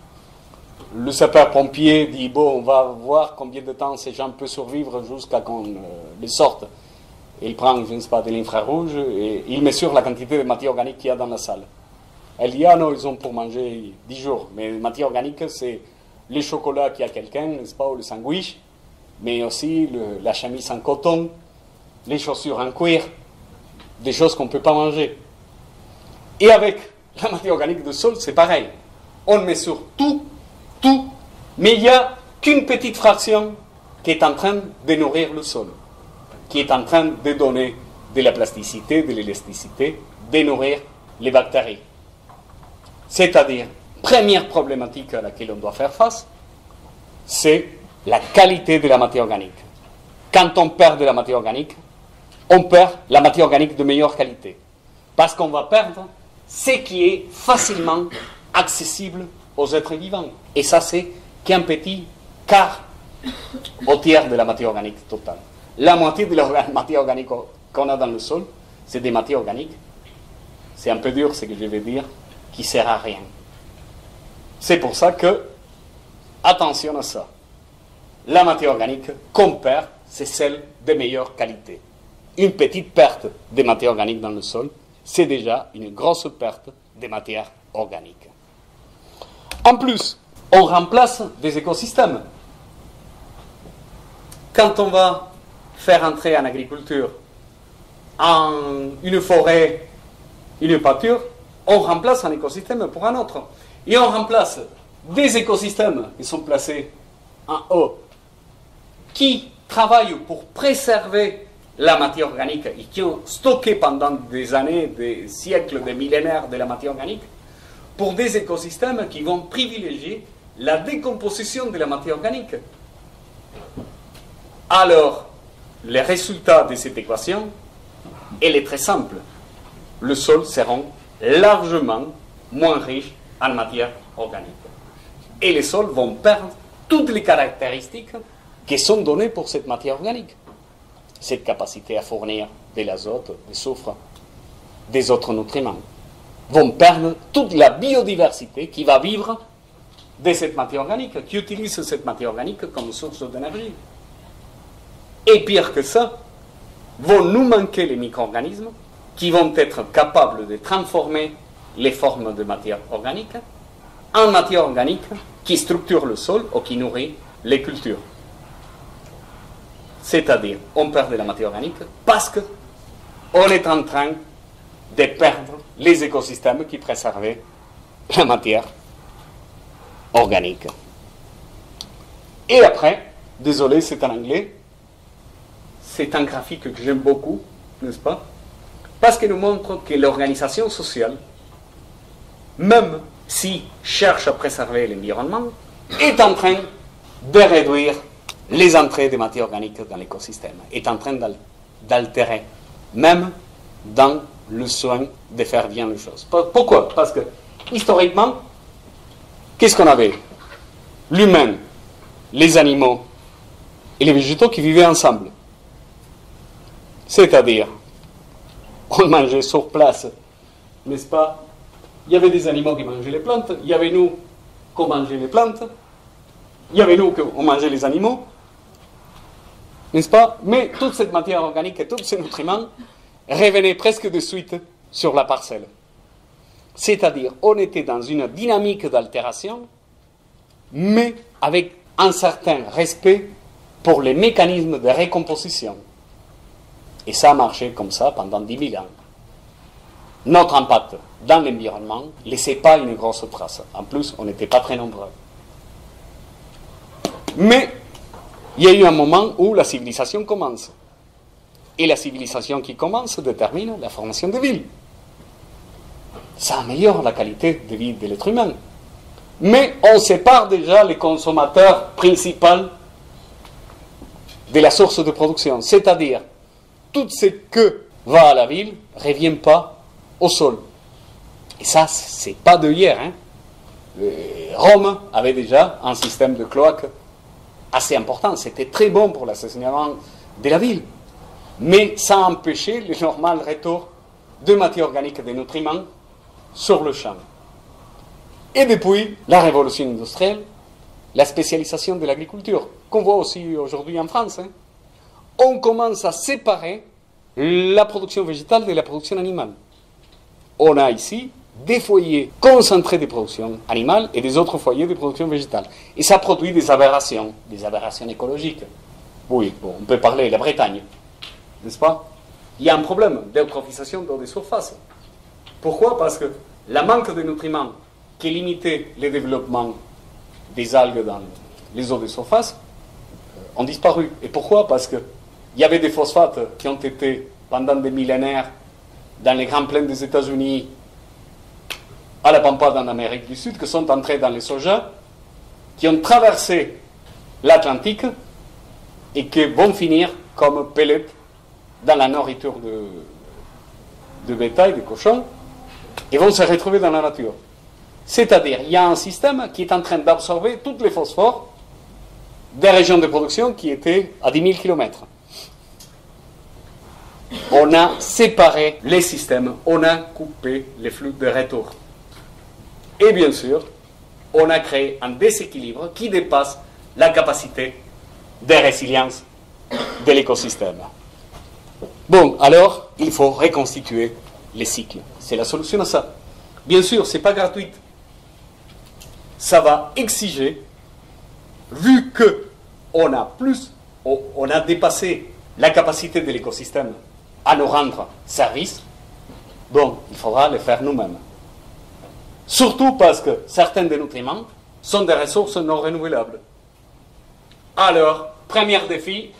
Le sapeur-pompier dit, bon, on va voir combien de temps ces gens peuvent survivre jusqu'à qu'on les sorte. Et il prend, je ne sais pas, de l'infrarouge et il mesure la quantité de matière organique qu'il y a dans la salle. Elle dit, ah non, ils ont pour manger 10 jours. Mais la matière organique, c'est les chocolats qu'il y a quelqu'un, n'est-ce pas, ou le sandwich, mais aussi la chemise en coton, les chaussures en cuir, des choses qu'on ne peut pas manger. Et avec la matière organique du sol, c'est pareil. On mesure tout, mais il n'y a qu'une petite fraction qui est en train de nourrir le sol, qui est en train de donner de la plasticité, de l'élasticité, de nourrir les bactéries. C'est-à-dire, première problématique à laquelle on doit faire face, c'est la qualité de la matière organique. Quand on perd de la matière organique, on perd la matière organique de meilleure qualité. Parce qu'on va perdre ce qui est facilement accessible aux êtres vivants. Et ça, c'est qu'un petit quart au tiers de la matière organique totale. La moitié de la matière organique qu'on a dans le sol, c'est des matières organiques. C'est un peu dur ce que je vais dire, qui ne sert à rien. C'est pour ça que, attention à ça. La matière organique qu'on perd, c'est celle de meilleure qualité. Une petite perte de matière organique dans le sol, c'est déjà une grosse perte de matière organique. En plus, on remplace des écosystèmes. Quand on va faire entrer en agriculture une forêt, une pâture, on remplace un écosystème pour un autre. Et on remplace des écosystèmes qui sont placés en haut, qui travaillent pour préserver la matière organique et qui ont stocké pendant des années, des siècles, des millénaires de la matière organique, pour des écosystèmes qui vont privilégier la décomposition de la matière organique. Alors, le résultat de cette équation, elle est très simple. Le sol sera largement moins riche en matière organique. Et les sols vont perdre toutes les caractéristiques qui sont données pour cette matière organique. Cette capacité à fournir de l'azote, du soufre, des autres nutriments, vont perdre toute la biodiversité qui va vivre de cette matière organique, qui utilise cette matière organique comme source d'énergie. Et pire que ça, vont nous manquer les micro-organismes qui vont être capables de transformer les formes de matière organique en matière organique qui structure le sol ou qui nourrit les cultures. C'est-à-dire, on perd de la matière organique parce qu'on est en train de perdre les écosystèmes qui préservaient la matière organique. Et après, désolé, c'est en anglais, c'est un graphique que j'aime beaucoup, n'est-ce pas? Parce qu'il nous montre que l'organisation sociale, même si cherche à préserver l'environnement, est en train de réduire les entrées des matières organiques dans l'écosystème, est en train d'altérer, même dans le soin de faire bien les choses. Pourquoi? Parce que, historiquement, qu'est-ce qu'on avait? L'humain, les animaux et les végétaux qui vivaient ensemble. C'est-à-dire, on mangeait sur place, n'est-ce pas? Il y avait des animaux qui mangeaient les plantes, il y avait nous qui mangeaient les plantes, il y avait nous qui mangeait les animaux, n'est-ce pas? Mais toute cette matière organique et tous ces nutriments revenaient presque de suite sur la parcelle. C'est-à-dire, on était dans une dynamique d'altération, mais avec un certain respect pour les mécanismes de récomposition. Et ça a marché comme ça pendant 10 000 ans. Notre impact dans l'environnement ne laissait pas une grosse trace. En plus, on n'était pas très nombreux. Mais il y a eu un moment où la civilisation commence. Et la civilisation qui commence détermine la formation des villes. Ça améliore la qualité de vie de l'être humain. Mais on sépare déjà les consommateurs principaux de la source de production. C'est-à-dire, tout ce que va à la ville ne revient pas au sol. Et ça, c'est pas de hier. Rome avait déjà un système de cloaque assez important. C'était très bon pour l'assaisonnement de la ville. Mais ça a empêché le normal retour de matière organique et de nutriments sur le champ. Et depuis la révolution industrielle, la spécialisation de l'agriculture, qu'on voit aussi aujourd'hui en France, on commence à séparer la production végétale de la production animale. On a ici des foyers concentrés de production animale et des autres foyers de production végétale. Et ça produit des aberrations écologiques. Oui, bon, on peut parler de la Bretagne, n'est-ce pas? Il y a un problème d'eutrophisation dans des surfaces. Pourquoi? Parce que la manque de nutriments qui limitait le développement des algues dans les eaux de surface ont disparu. Et pourquoi? Parce qu'il y avait des phosphates qui ont été, pendant des millénaires, dans les grands plaines des États-Unis, à la pampa en Amérique du Sud, qui sont entrés dans les soja, qui ont traversé l'Atlantique et qui vont finir comme pellets dans la nourriture de bétail, de cochons, et vont se retrouver dans la nature. C'est-à-dire, il y a un système qui est en train d'absorber tous les phosphores des régions de production qui étaient à 10 000 km. On a séparé les systèmes, on a coupé les flux de retour. Et bien sûr, on a créé un déséquilibre qui dépasse la capacité de résilience de l'écosystème. Bon, alors, il faut reconstituer les cycles. C'est la solution à ça. Bien sûr, ce n'est pas gratuit. Ça va exiger, vu qu'on a dépassé la capacité de l'écosystème à nous rendre service, bon, il faudra le faire nous-mêmes. Surtout parce que certains des nutriments sont des ressources non renouvelables. Alors, premier défi,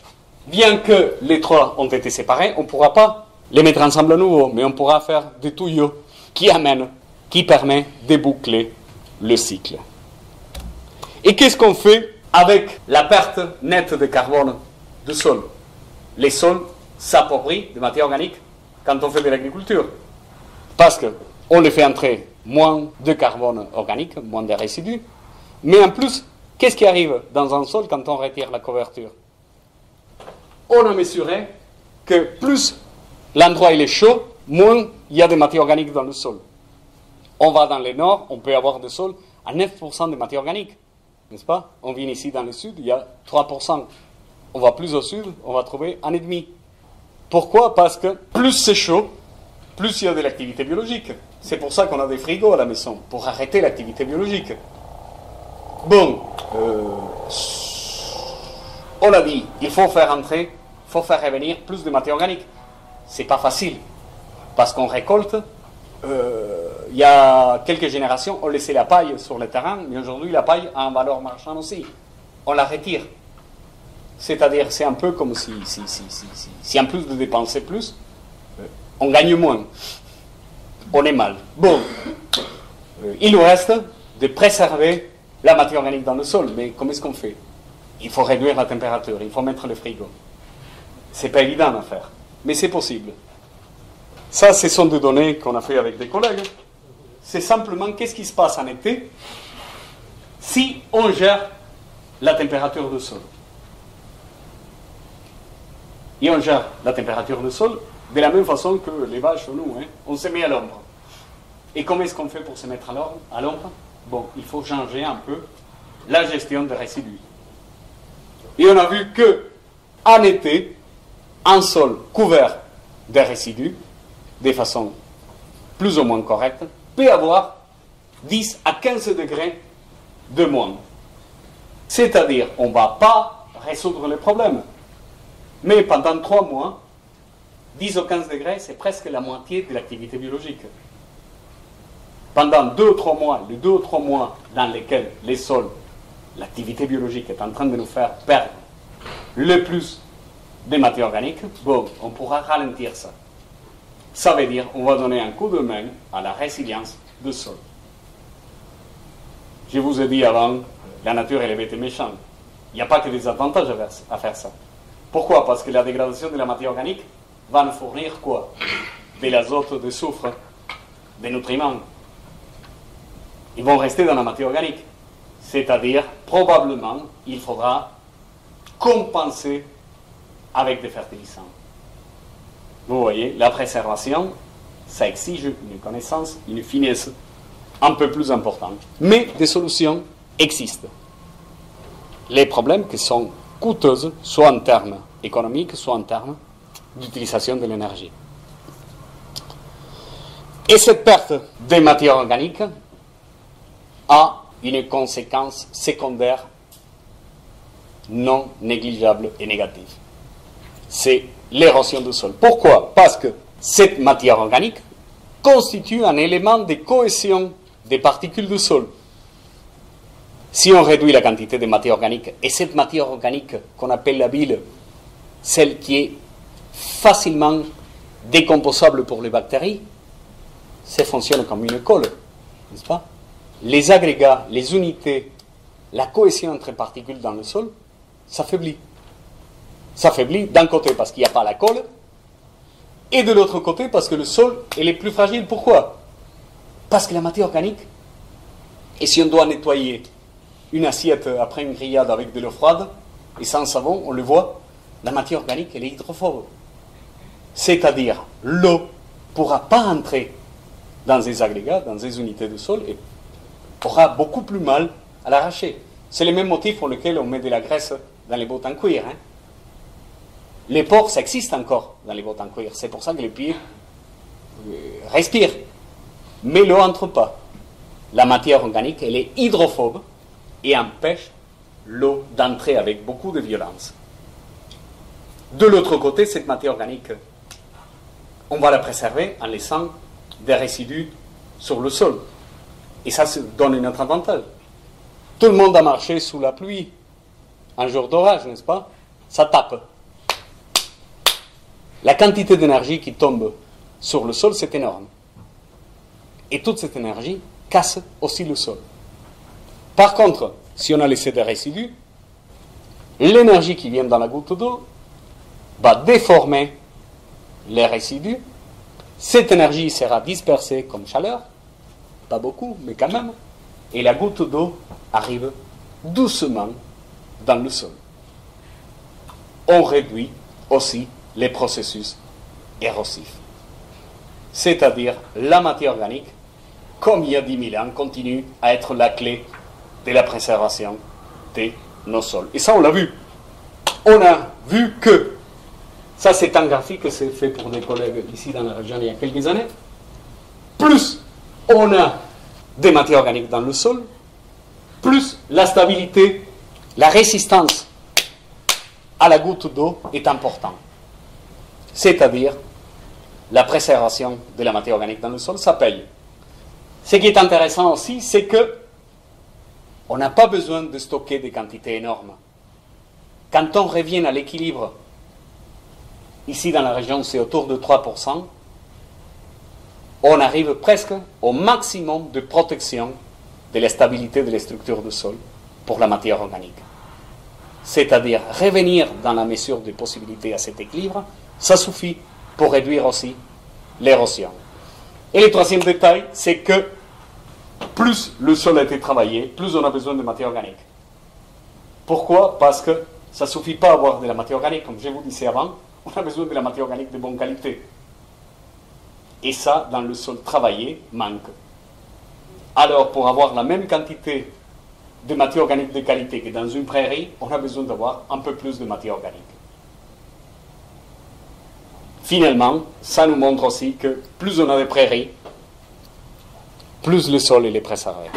bien que les trois ont été séparés, on ne pourra pas les mettre ensemble à nouveau, mais on pourra faire des tuyaux qui permet de boucler le cycle. Et qu'est-ce qu'on fait avec la perte nette de carbone du sol? Les sols s'approprient de matière organique quand on fait de l'agriculture. Parce qu'on les fait entrer moins de carbone organique, moins de résidus. Mais en plus, qu'est-ce qui arrive dans un sol quand on retire la couverture? On a mesuré que plus l'endroit il est chaud, moins il y a de matière organique dans le sol. On va dans le nord, on peut avoir des sols à 9% de matière organique. N'est-ce pas? On vient ici dans le sud, il y a 3%. On va plus au sud, on va trouver 1,5%. Pourquoi? Parce que plus c'est chaud, plus il y a de l'activité biologique. C'est pour ça qu'on a des frigos à la maison, pour arrêter l'activité biologique. Bon, on l'a dit, il faut faire entrer, il faut faire revenir plus de matière organique. C'est pas facile, parce qu'on récolte. Il y a quelques générations, on laissait la paille sur le terrain, mais aujourd'hui, la paille a une valeur marchande aussi. On la retire. C'est-à-dire, c'est un peu comme si en plus de dépenser plus, on gagne moins. On est mal. Bon, il nous reste de préserver la matière organique dans le sol, mais comment est-ce qu'on fait? il faut réduire la température, il faut mettre le frigo. C'est pas évident à faire, mais c'est possible. Ça, ce sont des données qu'on a fait avec des collègues. C'est simplement qu'est-ce qui se passe en été si on gère la température du sol. Et on gère la température du sol de la même façon que les vaches ou nous, hein. On se met à l'ombre. Et comment est-ce qu'on fait pour se mettre à l'ombre? Bon, il faut changer un peu la gestion des résidus. Et on a vu que en été, un sol couvert de résidus, de façon plus ou moins correcte, peut avoir 10 à 15 degrés de moins. C'est-à-dire, on ne va pas résoudre le problème. Mais pendant 3 mois, 10 ou 15 degrés, c'est presque la moitié de l'activité biologique. Pendant 2 ou 3 mois, les 2 ou 3 mois dans lesquels les sols, l'activité biologique est en train de nous faire perdre le plus de matière organique, bon, on pourra ralentir ça. Ça veut dire qu'on va donner un coup de main à la résilience du sol. Je vous ai dit avant, la nature elle est bête et méchante. Il n'y a pas que des avantages à faire ça. Pourquoi? Parce que la dégradation de la matière organique va nous fournir quoi? De l'azote, du soufre, des nutriments. Ils vont rester dans la matière organique. C'est-à-dire, probablement, il faudra compenser avec des fertilisants. Vous voyez, la préservation, ça exige une connaissance, une finesse un peu plus importante. Mais des solutions existent. Les problèmes qui sont coûteuses, soit en termes économiques, soit en termes d'utilisation de l'énergie. Et cette perte de matière organique a une conséquence secondaire non négligeable et négative. C'est l'érosion du sol. Pourquoi? Parce que cette matière organique constitue un élément de cohésion des particules du sol. Si on réduit la quantité de matière organique, et cette matière organique qu'on appelle la bile, celle qui est facilement décomposable pour les bactéries, ça fonctionne comme une colle, n'est-ce pas? Les agrégats, les unités, la cohésion entre particules dans le sol s'affaiblit. S'affaiblit d'un côté parce qu'il n'y a pas la colle, et de l'autre côté parce que le sol est plus fragile. Pourquoi? Parce que la matière organique, et si on doit nettoyer une assiette après une grillade avec de l'eau froide, et sans savon, on le voit, la matière organique, elle est hydrophobe. C'est-à-dire, l'eau ne pourra pas entrer dans des agrégats, dans des unités de sol, et aura beaucoup plus mal à l'arracher. C'est le même motif pour lequel on met de la graisse dans les bottes en cuir. Hein. Les pores, ça existe encore dans les bottes en cuir. C'est pour ça que les pieds respirent. Mais l'eau n'entre pas. La matière organique, elle est hydrophobe et empêche l'eau d'entrer avec beaucoup de violence. De l'autre côté, cette matière organique, on va la préserver en laissant des résidus sur le sol. Et ça donne un autre avantage. Tout le monde a marché sous la pluie, un jour d'orage, n'est-ce pas? Ça tape. La quantité d'énergie qui tombe sur le sol, c'est énorme. Et toute cette énergie casse aussi le sol. Par contre, si on a laissé des résidus, l'énergie qui vient dans la goutte d'eau va déformer les résidus. Cette énergie sera dispersée comme chaleur, pas beaucoup, mais quand même, et la goutte d'eau arrive doucement dans le sol. On réduit aussi les processus érosifs. C'est-à-dire la matière organique, comme il y a 10 000 ans, continue à être la clé de la préservation de nos sols. Et ça, on l'a vu. On a vu que, ça c'est un graphique que c'est fait pour des collègues ici dans la région il y a quelques années, plus on a des matières organiques dans le sol, plus la stabilité, la résistance à la goutte d'eau est importante. C'est-à-dire, la préservation de la matière organique dans le sol, ça paye. Ce qui est intéressant aussi, c'est que on n'a pas besoin de stocker des quantités énormes. Quand on revient à l'équilibre, ici dans la région, c'est autour de 3%, on arrive presque au maximum de protection de la stabilité de la structure du sol pour la matière organique. c'est-à-dire revenir dans la mesure des possibilités à cet équilibre, ça suffit pour réduire aussi l'érosion. Et le troisième détail, c'est que plus le sol a été travaillé, plus on a besoin de matière organique. Pourquoi? Parce que ça ne suffit pas d'avoir de la matière organique, comme je vous disais avant, on a besoin de la matière organique de bonne qualité. Et ça, dans le sol travaillé, manque. Alors, pour avoir la même quantité de matière organique de qualité que dans une prairie, on a besoin d'avoir un peu plus de matière organique. Finalement, ça nous montre aussi que plus on a de prairies, plus le sol est préservé.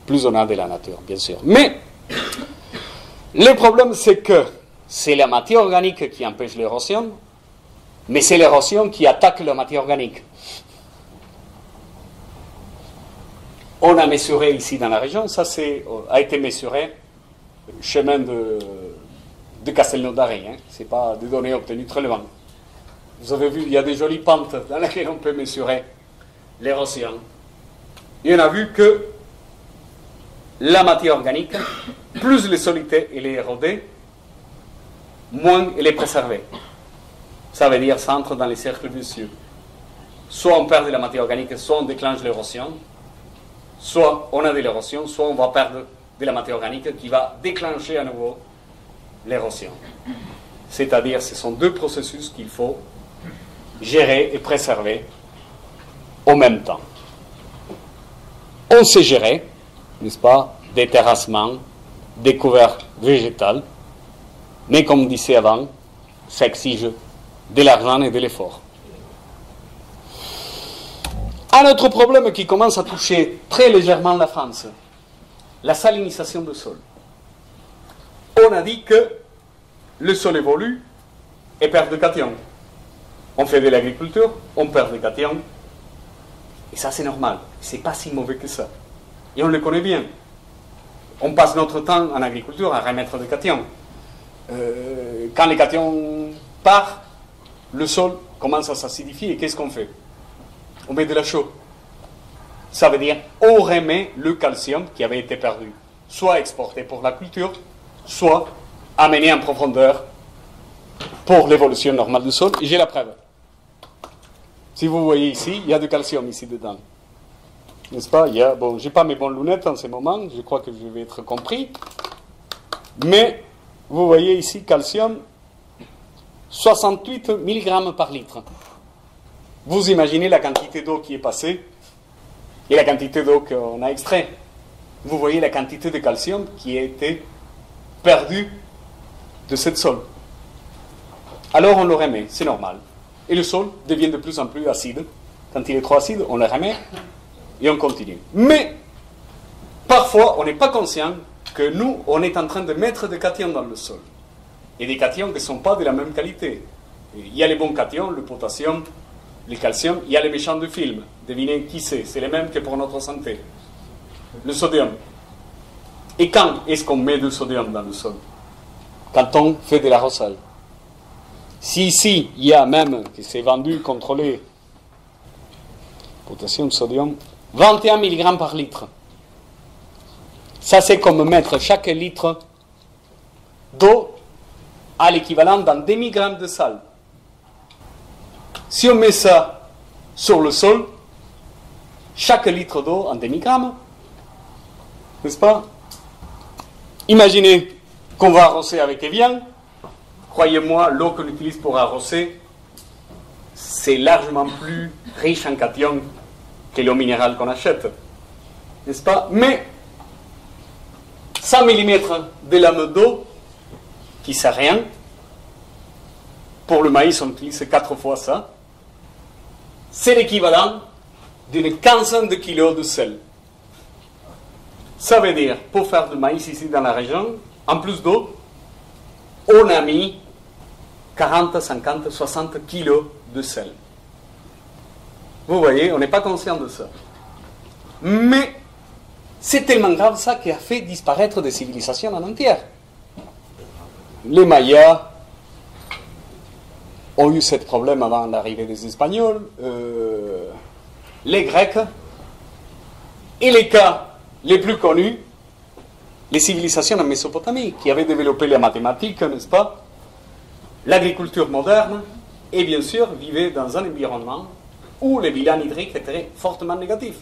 Plus on a de la nature, bien sûr. Mais, le problème, c'est que c'est la matière organique qui empêche l'érosion, mais c'est l'érosion qui attaque la matière organique. On a mesuré ici dans la région, ça a été mesuré, chemin de Castelnaudary, hein. Ce n'est pas des données obtenues très loin. Vous avez vu, il y a des jolies pentes dans lesquelles on peut mesurer l'érosion. Et on a vu que la matière organique, plus le sol est érodé, moins elle est préservée. Ça veut dire ça entre dans les cercles vicieux. Soit on perd de la matière organique, soit on déclenche l'érosion, soit on a de l'érosion, soit on va perdre de la matière organique qui va déclencher à nouveau l'érosion. C'est-à-dire ce sont deux processus qu'il faut gérer et préserver en même temps. On sait gérer, n'est-ce pas, des terrassements, des couverts végétaux, mais comme disait avant, ça exige de l'argent et de l'effort. Un autre problème qui commence à toucher très légèrement la France, la salinisation du sol. On a dit que le sol évolue et perd de cations. On fait de l'agriculture, on perd des cations. Et ça, c'est normal. C'est pas si mauvais que ça. Et on le connaît bien. On passe notre temps en agriculture à remettre des cations. Quand les cations partent, le sol commence à s'acidifier. Et qu'est-ce qu'on fait? On met de la chaux. Ça veut dire on remet le calcium qui avait été perdu, soit exporté pour la culture, soit amené en profondeur pour l'évolution normale du sol. Et j'ai la preuve. Si vous voyez ici, il y a du calcium ici dedans. N'est-ce pas? Bon, je n'ai pas mes bonnes lunettes en ce moment, je crois que je vais être compris. Mais, vous voyez ici, calcium, 68 mg par litre. Vous imaginez la quantité d'eau qui est passée et la quantité d'eau qu'on a extrait. Vous voyez la quantité de calcium qui a été perdue de cette sol. Alors on le remet, c'est normal. Et le sol devient de plus en plus acide. Quand il est trop acide, on le remet et on continue. Mais, parfois, on n'est pas conscient que nous, on est en train de mettre des cations dans le sol. Et des cations qui ne sont pas de la même qualité. Il y a les bons cations, le potassium, le calcium, il y a les méchants de film. Devinez qui c'est les mêmes que pour notre santé. Le sodium. Et quand est-ce qu'on met du sodium dans le sol? Quand on fait de l'arrosage. Si ici, il y a même, qui s'est vendu, contrôlé, potassium, sodium, 21 mg par litre. Ça, c'est comme mettre chaque litre d'eau à l'équivalent d'un demi-gramme de sel. Si on met ça sur le sol, chaque litre d'eau en demi-gramme, n'est-ce pas? Imaginez qu'on va arroser avec Evian. Croyez-moi, l'eau qu'on utilise pour arroser, c'est largement plus riche en cations que l'eau minérale qu'on achète. N'est-ce pas? Mais 100 mm de lame d'eau, qui ne sert à rien, pour le maïs, on utilise 4 fois ça, c'est l'équivalent d'une quinzaine de kilos de sel. Ça veut dire, pour faire du maïs ici dans la région, en plus d'eau, on a mis 40, 50, 60 kilos de sel. Vous voyez, on n'est pas conscient de ça. Mais c'est tellement grave ça qui a fait disparaître des civilisations en entière. Les Mayas ont eu ce problème avant l'arrivée des Espagnols, les Grecs, et les cas les plus connus, les civilisations en Mésopotamie, qui avaient développé les mathématiques, n'est-ce pas, l'agriculture moderne, et bien sûr vivaient dans un environnement où les bilans hydriques étaient fortement négatifs,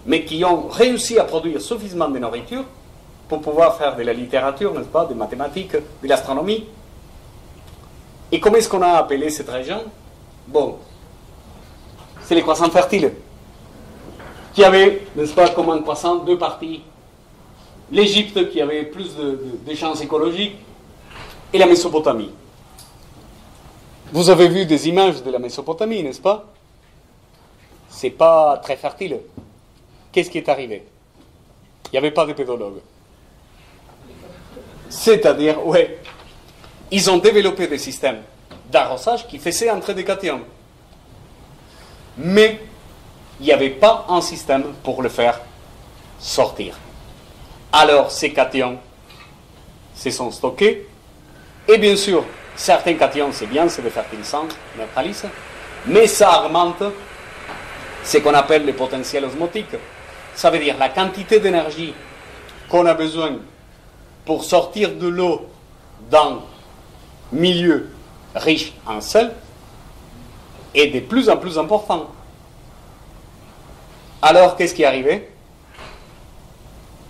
mais qui ont réussi à produire suffisamment de nourriture pour pouvoir faire de la littérature, n'est-ce pas, des mathématiques, de l'astronomie. Et comment est-ce qu'on a appelé cette région? Bon, c'est les croissants fertiles, qui avaient, n'est-ce pas, comme un croissant, deux parties. L'Égypte, qui avait plus de chances écologiques, et la Mésopotamie. Vous avez vu des images de la Mésopotamie, n'est-ce pas? C'est pas très fertile. Qu'est-ce qui est arrivé? Il n'y avait pas de pédologues. C'est-à-dire, ouais, ils ont développé des systèmes d'arrosage qui faisaient entrer des cations. Mais il n'y avait pas un système pour le faire sortir. Alors ces cations se sont stockés. Et bien sûr, certains cations, c'est bien, c'est des fertilisants, neutralisent, mais ça augmente ce qu'on appelle le potentiel osmotique. Ça veut dire la quantité d'énergie qu'on a besoin pour sortir de l'eau dans milieu riche en sel est de plus en plus important. Alors, qu'est-ce qui est arrivé?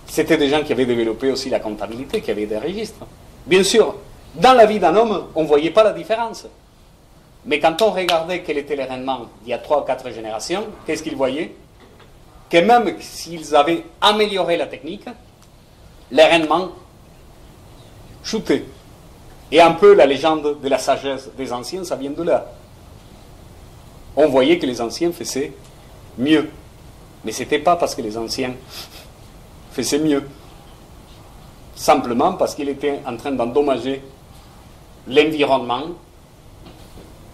C'était des gens qui avaient développé aussi la comptabilité, qui avaient des registres. Bien sûr, dans la vie d'un homme, on ne voyait pas la différence. Mais quand on regardait quel était le rendement il y a 3 ou 4 générations, qu'est-ce qu'ils voyaient? Que même s'ils avaient amélioré la technique, les rendements chutaient. Et un peu la légende de la sagesse des anciens, ça vient de là. On voyait que les anciens faisaient mieux. Mais ce n'était pas parce que les anciens faisaient mieux. Simplement parce qu'ils étaient en train d'endommager l'environnement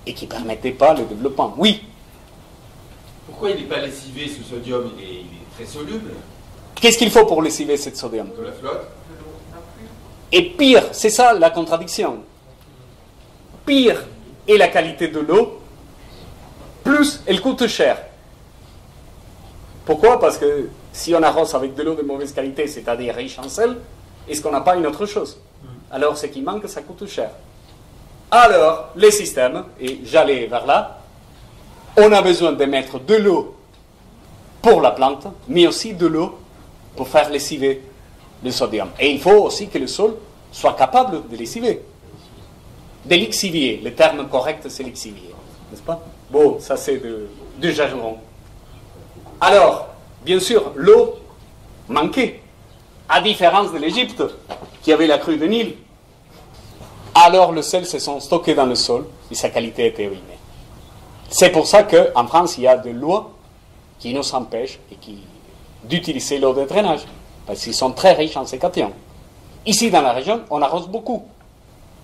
et qui ne permettait pas le développement. Oui. Pourquoi il n'est pas lessivé, ce sodium? Il est très soluble. Qu'est-ce qu'il faut pour lessiver ce sodium? De la flotte. Et pire, c'est ça la contradiction. Pire est la qualité de l'eau, plus elle coûte cher. Pourquoi? Parce que si on arrose avec de l'eau de mauvaise qualité, c'est-à-dire riche en sel, est-ce qu'on n'a pas une autre chose? Alors ce qui manque, ça coûte cher. Alors, les systèmes, et j'allais vers là, on a besoin de mettre de l'eau pour la plante, mais aussi de l'eau pour faire lessiver le sodium. Et il faut aussi que le sol soit capable de lessiver. De lixivier. Le terme correct, c'est lixivier. N'est-ce pas? Bon, ça c'est du jargon. Alors, bien sûr, l'eau manquait. À différence de l'Égypte, qui avait la crue de Nil. Alors, le sel se sont stockés dans le sol et sa qualité était ruinée. C'est pour ça qu'en France, il y a des lois qui nous empêchent d'utiliser l'eau de drainage. Parce qu'ils sont très riches en ces cations. Ici, dans la région, on arrose beaucoup.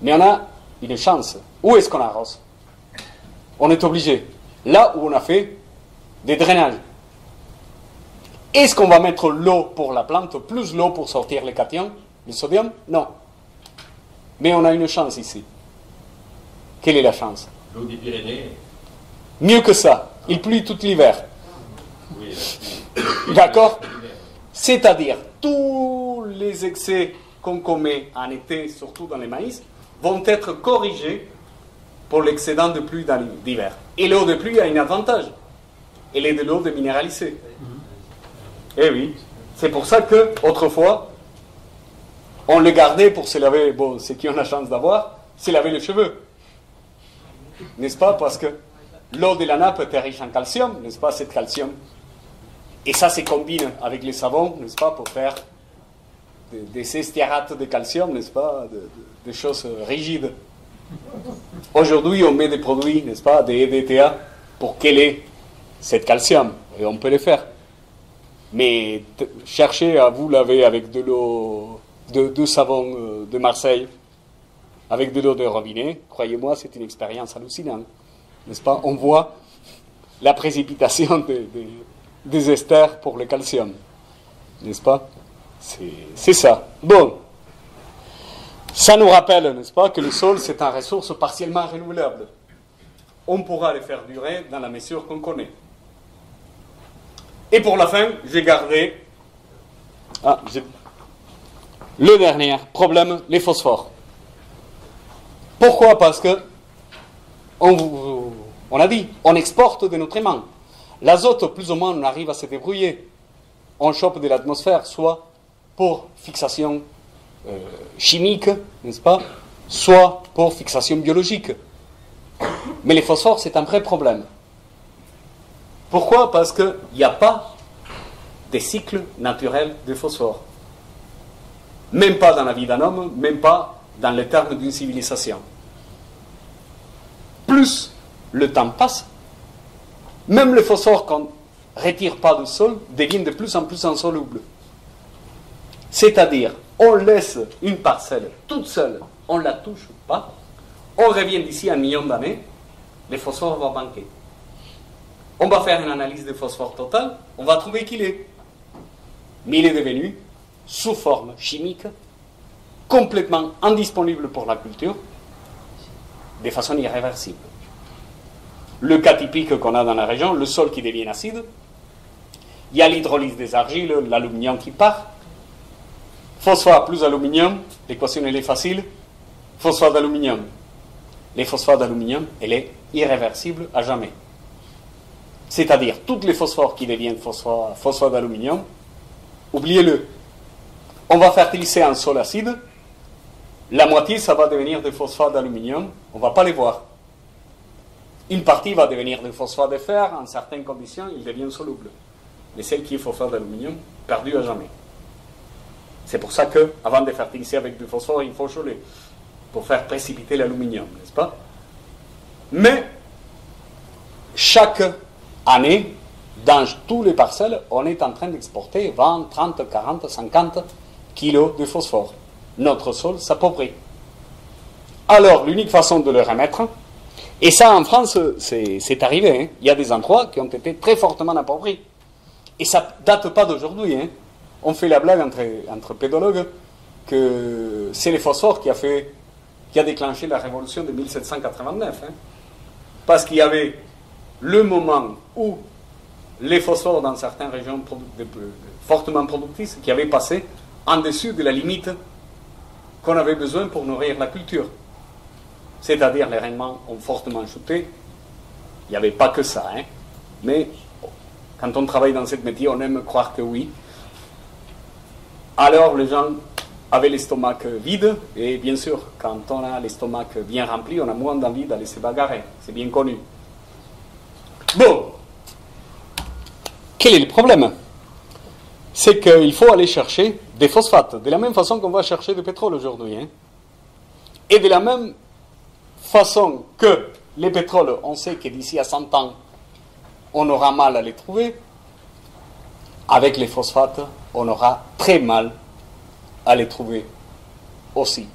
Mais on a une chance. Où est-ce qu'on arrose? On est obligé. Là où on a fait des drainages. Est-ce qu'on va mettre l'eau pour la plante, plus l'eau pour sortir les cations, le sodium? Non. Mais on a une chance ici. Quelle est la chance? L'eau des Pyrénées. Mieux que ça. Il pluie tout l'hiver. Oui. D'accord? C'est-à-dire, tous les excès qu'on commet en été, surtout dans les maïs, vont être corrigés pour l'excédent de pluie dans l'hiver. Et l'eau de pluie a un avantage. Elle est de l'eau déminéralisée. Eh oui. C'est pour ça que, autrefois, on le gardait pour se laver, bon, ceux qui ont la chance d'avoir, se laver les cheveux. N'est-ce pas? Parce que l'eau de la nappe était riche en calcium, n'est-ce pas, cette calcium? Et ça se combine avec les savons, n'est-ce pas, pour faire des estiarates de calcium, n'est-ce pas, des choses rigides. Aujourd'hui, on met des produits, n'est-ce pas, des EDTA, pour qu'elle ait cette calcium, et on peut le faire. Mais cherchez à vous laver avec de l'eau, de savon de Marseille, avec de l'eau de robinet, croyez-moi, c'est une expérience hallucinante, n'est-ce pas? On voit la précipitation des esters pour le calcium, n'est-ce pas? C'est ça. Bon, ça nous rappelle, n'est-ce pas, que le sol, c'est une ressource partiellement renouvelable. On pourra le faire durer dans la mesure qu'on connaît. Et pour la fin, j'ai gardé... Le dernier problème, les phosphores. Pourquoi? Parce que, on a dit, on exporte des nutriments. L'azote, plus ou moins, on arrive à se débrouiller. On chope de l'atmosphère, soit pour fixation chimique, n'est-ce pas, soit pour fixation biologique. Mais les phosphores, c'est un vrai problème. Pourquoi? Parce qu'il n'y a pas de cycle naturel de phosphore. Même pas dans la vie d'un homme, même pas dans les termes d'une civilisation. Plus le temps passe, même le phosphore qu'on ne retire pas du sol devient de plus en plus insoluble. C'est-à-dire, on laisse une parcelle toute seule, on ne la touche pas, on revient d'ici à 1 million d'années, le phosphore va manquer. On va faire une analyse de phosphore total, on va trouver qu'il est. Mais il est devenu, sous forme chimique, complètement indisponible pour la culture, de façon irréversible. Le cas typique qu'on a dans la région, le sol qui devient acide, il y a l'hydrolyse des argiles, l'aluminium qui part, phosphore plus aluminium, l'équation elle est facile, phosphore d'aluminium. Les phosphates d'aluminium, elle est irréversible à jamais. C'est-à-dire, tous les phosphores qui deviennent phosphore d'aluminium, oubliez-le. On va fertiliser un sol acide, la moitié, ça va devenir des phosphates d'aluminium, on ne va pas les voir. Une partie va devenir des phosphates de fer, en certaines conditions, ils deviennent solubles. Mais celle qui est phosphate d'aluminium, perdue à jamais. C'est pour ça qu'avant de fertiliser avec du phosphore, il faut geler, pour faire précipiter l'aluminium, n'est-ce pas? Mais, chaque année, dans tous les parcelles, on est en train d'exporter 20, 30, 40, 50 kilos de phosphore. Notre sol s'approprie. Alors, l'unique façon de le remettre, et ça en France, c'est arrivé, hein. Il y a des endroits qui ont été très fortement appropriés. Et ça ne date pas d'aujourd'hui. Hein. On fait la blague entre pédologues que c'est le phosphore qui a déclenché la révolution de 1789. Hein. Parce qu'il y avait le moment où les phosphores dans certaines régions fortement productrices qui avaient passé en dessus de la limite qu'on avait besoin pour nourrir la culture. C'est-à-dire les rendements ont fortement chuté. Il n'y avait pas que ça, hein. Mais quand on travaille dans ce métier, on aime croire que oui. Alors les gens avaient l'estomac vide, et bien sûr, quand on a l'estomac bien rempli, on a moins d'envie d'aller se bagarrer. C'est bien connu. Bon, quel est le problème? C'est qu'il faut aller chercher des phosphates, de la même façon qu'on va chercher du pétrole aujourd'hui. Hein. Et de la même façon que les pétroles, on sait que d'ici à 100 ans, on aura mal à les trouver, avec les phosphates, on aura très mal à les trouver aussi.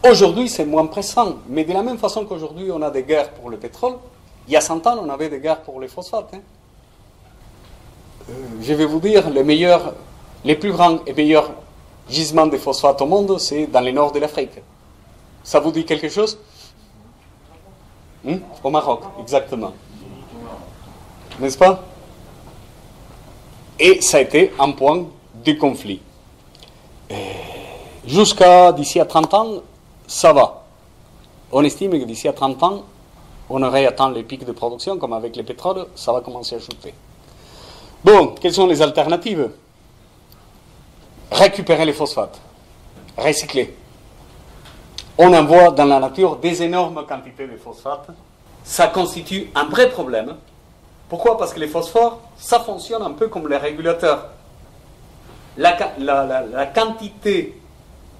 Aujourd'hui, c'est moins pressant, mais de la même façon qu'aujourd'hui, on a des guerres pour le pétrole, il y a 100 ans, on avait des guerres pour les phosphates. Hein. Je vais vous dire, les plus grands et meilleurs gisements de phosphate au monde, c'est dans le nord de l'Afrique. Ça vous dit quelque chose? Au Maroc, exactement. N'est-ce pas? Et ça a été un point de conflit. Jusqu'à d'ici à 30 ans, ça va. On estime que d'ici à 30 ans, on aurait atteint les pics de production, comme avec le pétrole, ça va commencer à chuter. Bon, quelles sont les alternatives? Récupérer les phosphates, recycler. On envoie dans la nature des énormes quantités de phosphates. Ça constitue un vrai problème. Pourquoi? Parce que les phosphores, ça fonctionne un peu comme les régulateurs. La quantité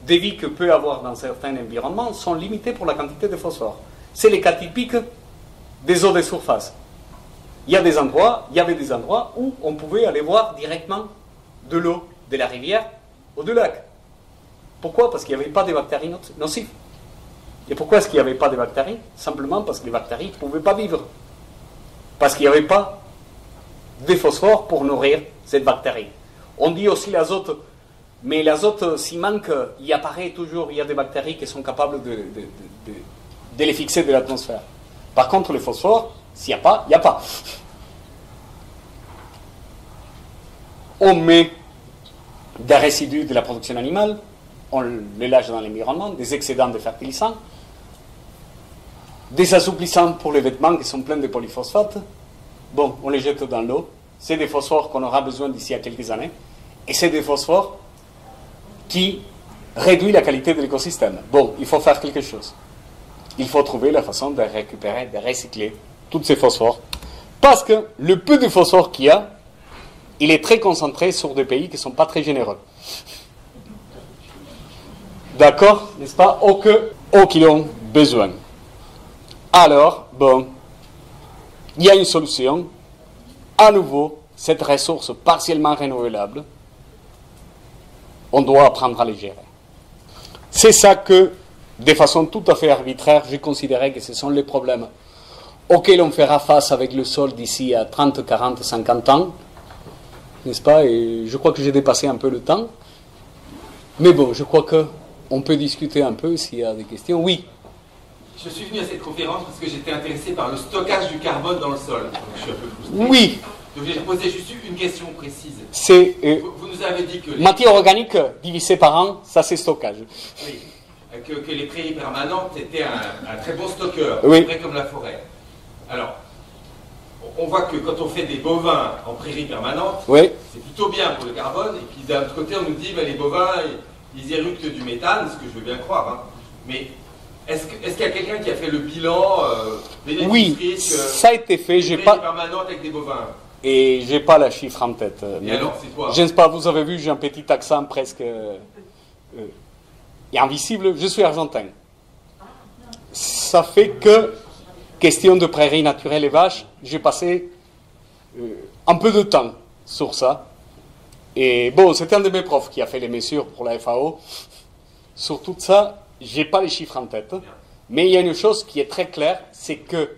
de vie que peut avoir dans certains environnements sont limitées pour la quantité de phosphore. C'est les cas typiques des eaux de surface. Il y avait des endroits où on pouvait aller voir directement de l'eau de la rivière ou du lac. Pourquoi? Parce qu'il n'y avait pas de bactéries nocives. Et pourquoi est-ce qu'il n'y avait pas de bactéries? Simplement parce que les bactéries ne pouvaient pas vivre. Parce qu'il n'y avait pas de phosphore pour nourrir cette bactérie. On dit aussi l'azote, mais l'azote, s'il manque, il apparaît toujours, il y a des bactéries qui sont capables de les fixer de l'atmosphère. Par contre, le phosphore, s'il n'y a pas, il n'y a pas. On met des résidus de la production animale, on les lâche dans l'environnement, des excédents de fertilisants, des assouplissants pour les vêtements qui sont pleins de polyphosphate. Bon, on les jette dans l'eau. C'est des phosphores qu'on aura besoin d'ici à quelques années. Et c'est des phosphores qui réduisent la qualité de l'écosystème. Bon, il faut faire quelque chose. Il faut trouver la façon de récupérer, de recycler tous ces phosphores. Parce que le peu de phosphore qu'il y a, il est très concentré sur des pays qui ne sont pas très généreux. D'accord, n'est-ce pas? Ou qui ont besoin. Alors, bon, il y a une solution. À nouveau, cette ressource partiellement renouvelable, on doit apprendre à les gérer. C'est ça que, de façon tout à fait arbitraire, j'ai considéré que ce sont les problèmes auxquels on fera face avec le sol d'ici à 30, 40, 50 ans, n'est-ce pas? Et je crois que j'ai dépassé un peu le temps. Mais bon, je crois qu'on peut discuter un peu s'il y a des questions. Oui. Je suis venu à cette conférence parce que j'étais intéressé par le stockage du carbone dans le sol. Donc je suis un peu frustré. Oui. Donc j'ai posé juste une question précise. C'est vous nous avez dit que matière organique divisée par an, ça c'est stockage. Oui. Que les prairies permanentes étaient un très bon stockeur, oui. Vrai comme la forêt. Alors, on voit que quand on fait des bovins en prairie permanente, oui. C'est plutôt bien pour le carbone. Et puis d'un autre côté, on nous dit les bovins, ils éructent du méthane, ce que je veux bien croire. Hein. Mais est-ce qu'il y a quelqu'un qui a fait le bilan oui, ça a été fait. J'ai pas permanente avec des bovins. Et j'ai pas la chiffre en tête. Et alors, c'est quoi? Je ne sais pas, vous avez vu, j'ai un petit accent presque invisible. Je suis argentin. Ça fait que, question de prairies naturelles et vaches, j'ai passé un peu de temps sur ça. Et bon, c'est un de mes profs qui a fait les mesures pour la FAO. Sur tout ça, j'ai pas les chiffres en tête. Mais il y a une chose qui est très claire, c'est que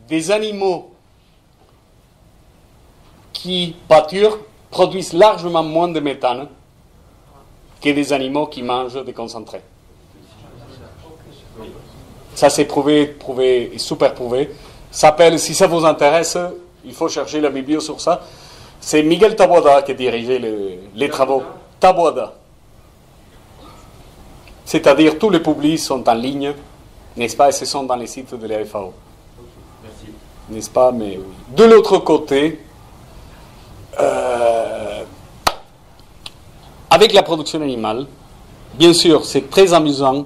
des animaux qui pâturent produisent largement moins de méthane que des animaux qui mangent des concentrés. Ça c'est prouvé et super prouvé. Ça s'appelle, si ça vous intéresse, il faut chercher la biblio sur ça. C'est Miguel Taboada qui dirigeait les travaux. Taboada. C'est-à-dire tous les publis sont en ligne, n'est-ce pas, et ce sont dans les sites de la FAO. Merci. N'est-ce pas, mais oui. De l'autre côté, avec la production animale, bien sûr, c'est très amusant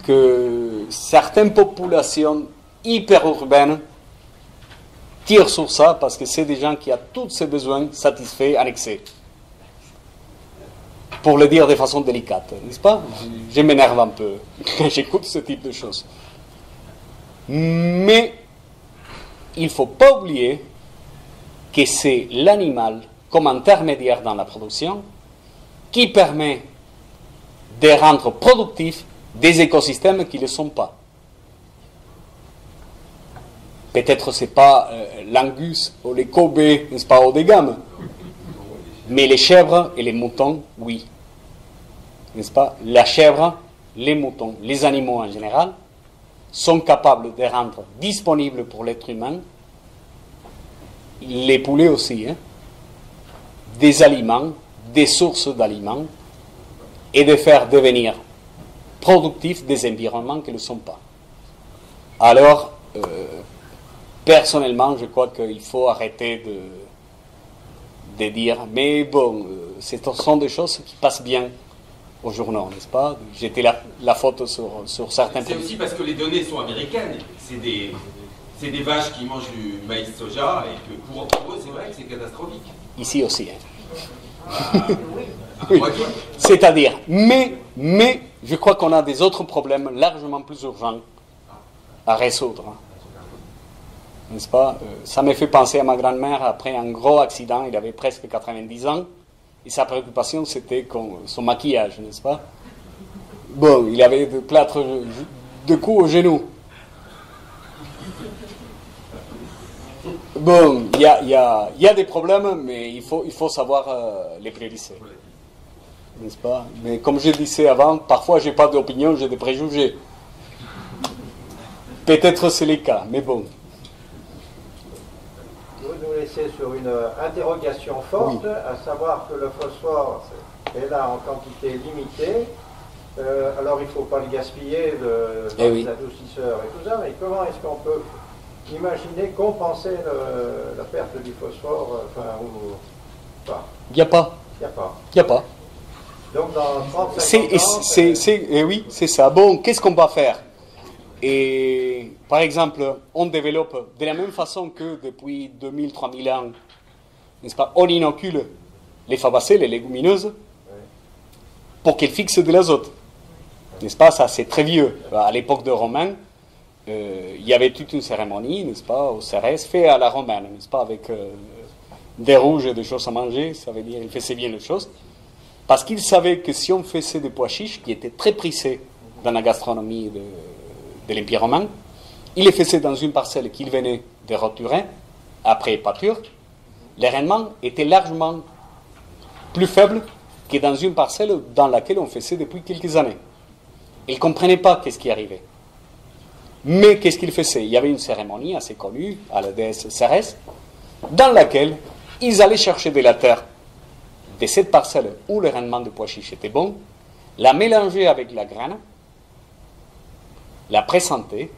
que certaines populations hyper urbaines tirent sur ça parce que c'est des gens qui ont tous ces besoins satisfaits en excès. Pour le dire de façon délicate, n'est-ce pas? Je m'énerve un peu quand j'écoute ce type de choses. Mais il ne faut pas oublier que c'est l'animal, comme intermédiaire dans la production, qui permet de rendre productifs des écosystèmes qui ne le sont pas. Peut-être ce n'est pas l'angus ou les Kobe, n'est-ce pas, haut de gamme, mais les chèvres et les moutons, oui. N'est-ce pas? La chèvre, les moutons, les animaux en général, sont capables de rendre disponibles pour l'être humain, les poulets aussi, hein, des aliments, des sources d'aliments, et de faire devenir productifs des environnements qui ne le sont pas. Alors, personnellement, je crois qu'il faut arrêter de dire, mais bon, ce sont des choses qui passent bien aux journaux, n'est-ce pas? J'étais la faute sur certains C'est aussi parce que les données sont américaines. C'est des vaches qui mangent du maïs soja et que pour eux, c'est vrai que c'est catastrophique. Ici aussi. Hein. Oui. C'est-à-dire, mais je crois qu'on a des autres problèmes largement plus urgents à résoudre. Hein. N'est-ce pas? Ça me fait penser à ma grand-mère après un gros accident, il avait presque 90 ans, et sa préoccupation c'était son maquillage, n'est-ce pas? Bon, il avait des plâtres de cou au genou. Bon, il y a des problèmes, mais il faut savoir les prioriser. N'est-ce pas? Mais comme je disais avant, parfois j'ai pas d'opinion, j'ai des préjugés. Peut-être c'est le cas, mais bon. vous nous laissez sur une interrogation forte, à savoir que le phosphore est là en quantité limitée. Alors il ne faut pas le gaspiller dans les adoucisseurs et tout ça, mais comment est-ce qu'on peut imaginer compenser la perte du phosphore ou pas? Il n'y a pas. Il n'y a pas. Il n'y a pas. Donc dans 30-50 ans... oui, c'est ça. Bon, qu'est-ce qu'on va faire? Et par exemple, on développe de la même façon que depuis 2000-3000 ans, n'est-ce pas, on inocule les fabacées, les légumineuses, pour qu'elles fixent de l'azote. N'est-ce pas? Ça, c'est très vieux. À l'époque de Romains, il y avait toute une cérémonie, n'est-ce pas, au Cérès, fait à la romaine, n'est-ce pas, avec des rouges et des choses à manger, ça veut dire qu'ils faisaient bien les choses, parce qu'ils savaient que si on faisait des pois chiches, qui étaient très prisés dans la gastronomie de l'Empire romain, ils les faisaient dans une parcelle qu'ils venaient de rôturer, après pâture, les rendements étaient largement plus faibles que dans une parcelle dans laquelle on faisait depuis quelques années. Ils ne comprenaient pas qu'est-ce qui arrivait. Mais qu'est-ce qu'ils faisaient? Il y avait une cérémonie assez connue à la déesse Cérès, dans laquelle ils allaient chercher de la terre de cette parcelle où le rendement de pois chiches était bon, la mélanger avec la graine, la présenter.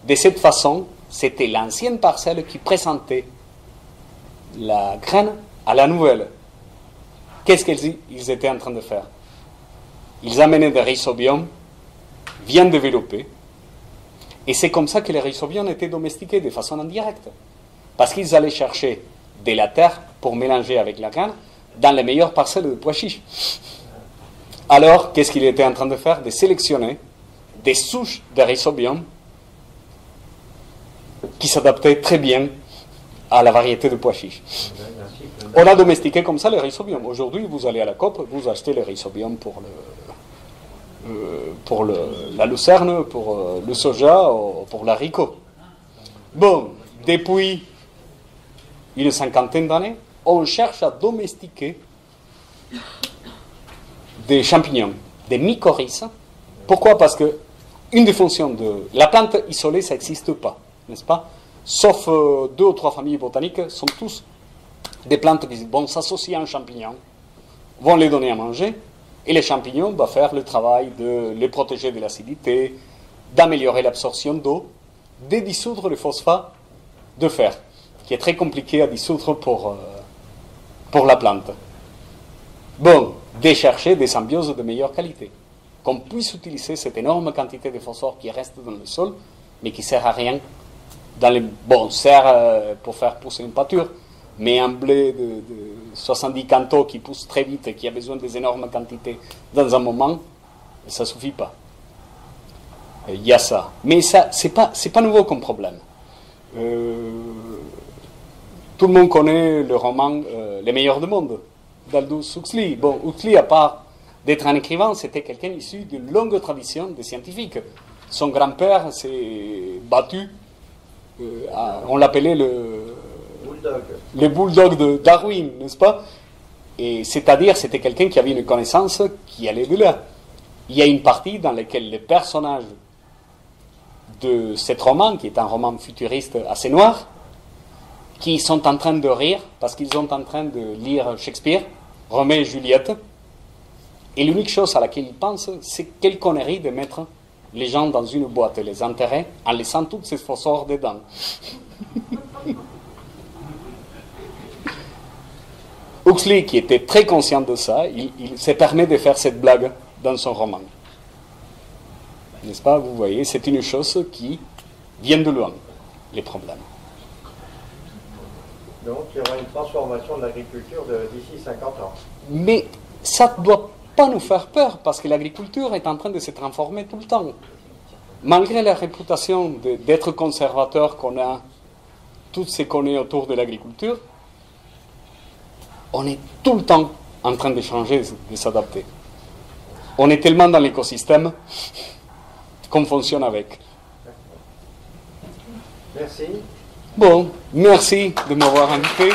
De cette façon, c'était l'ancienne parcelle qui présentait la graine à la nouvelle. Qu'est-ce qu'ils étaient en train de faire? Ils amenaient des rhizobiums bien développés, et c'est comme ça que les rhizobiums étaient domestiqués de façon indirecte, parce qu'ils allaient chercher de la terre pour mélanger avec la graine dans les meilleures parcelles de pois chiches. Alors, qu'est-ce qu'il était en train de faire? De sélectionner des souches de rhizobium qui s'adaptaient très bien à la variété de pois chiches. On a domestiqué comme ça les rhizobiums. Aujourd'hui, vous allez à la COP, vous achetez les rhizobiums pour la lucerne, pour le soja, ou pour l'haricot. Bon, depuis une cinquantaine d'années, on cherche à domestiquer des champignons, des mycorhizes. Pourquoi? Parce que une des fonctions de la plante isolée, ça n'existe pas, n'est-ce pas? Sauf 2 ou 3 familles botaniques, sont tous des plantes qui vont s'associer à un champignon, vont les donner à manger, et les champignons vont faire le travail de les protéger de l'acidité, d'améliorer l'absorption d'eau, de dissoudre le phosphate de fer, qui est très compliqué à dissoudre pour la plante. Bon, de chercher des symbioses de meilleure qualité, qu'on puisse utiliser cette énorme quantité de phosphore qui reste dans le sol, mais qui ne sert à rien. Sert pour faire pousser une pâture, mais un blé de 70 cantos qui pousse très vite et qui a besoin des énormes quantités dans un moment, ça ne suffit pas. Il y a ça. Mais ça, c'est pas nouveau comme problème. Tout le monde connaît le roman Les meilleurs du monde, d'Aldous Huxley. Bon, Huxley, à part d'être un écrivain, c'était quelqu'un issu d'une longue tradition de scientifiques. Son grand-père s'est battu, on l'appelait le bulldog de Darwin, n'est-ce pas? Et c'est-à-dire, c'était quelqu'un qui avait une connaissance qui allait de là. Il y a une partie dans laquelle les personnages de cet roman, qui est un roman futuriste assez noir, qui sont en train de rire parce qu'ils sont en train de lire Shakespeare, Roméo et Juliette, et l'unique chose à laquelle ils pensent, c'est quelle connerie de mettre les gens dans une boîte et les enterrer en laissant toutes ces phosphores dedans. Huxley, qui était très conscient de ça, il se permet de faire cette blague dans son roman. N'est-ce pas? Vous voyez, c'est une chose qui vient de loin, les problèmes. Donc il y aura une transformation de l'agriculture d'ici 50 ans. Mais ça ne doit pas nous faire peur, parce que l'agriculture est en train de se transformer tout le temps. Malgré la réputation d'être conservateur qu'on a, tout ce qu'on est autour de l'agriculture, on est tout le temps en train de changer, de s'adapter. On est tellement dans l'écosystème qu'on fonctionne avec. Merci. Bon, merci de m'avoir invité.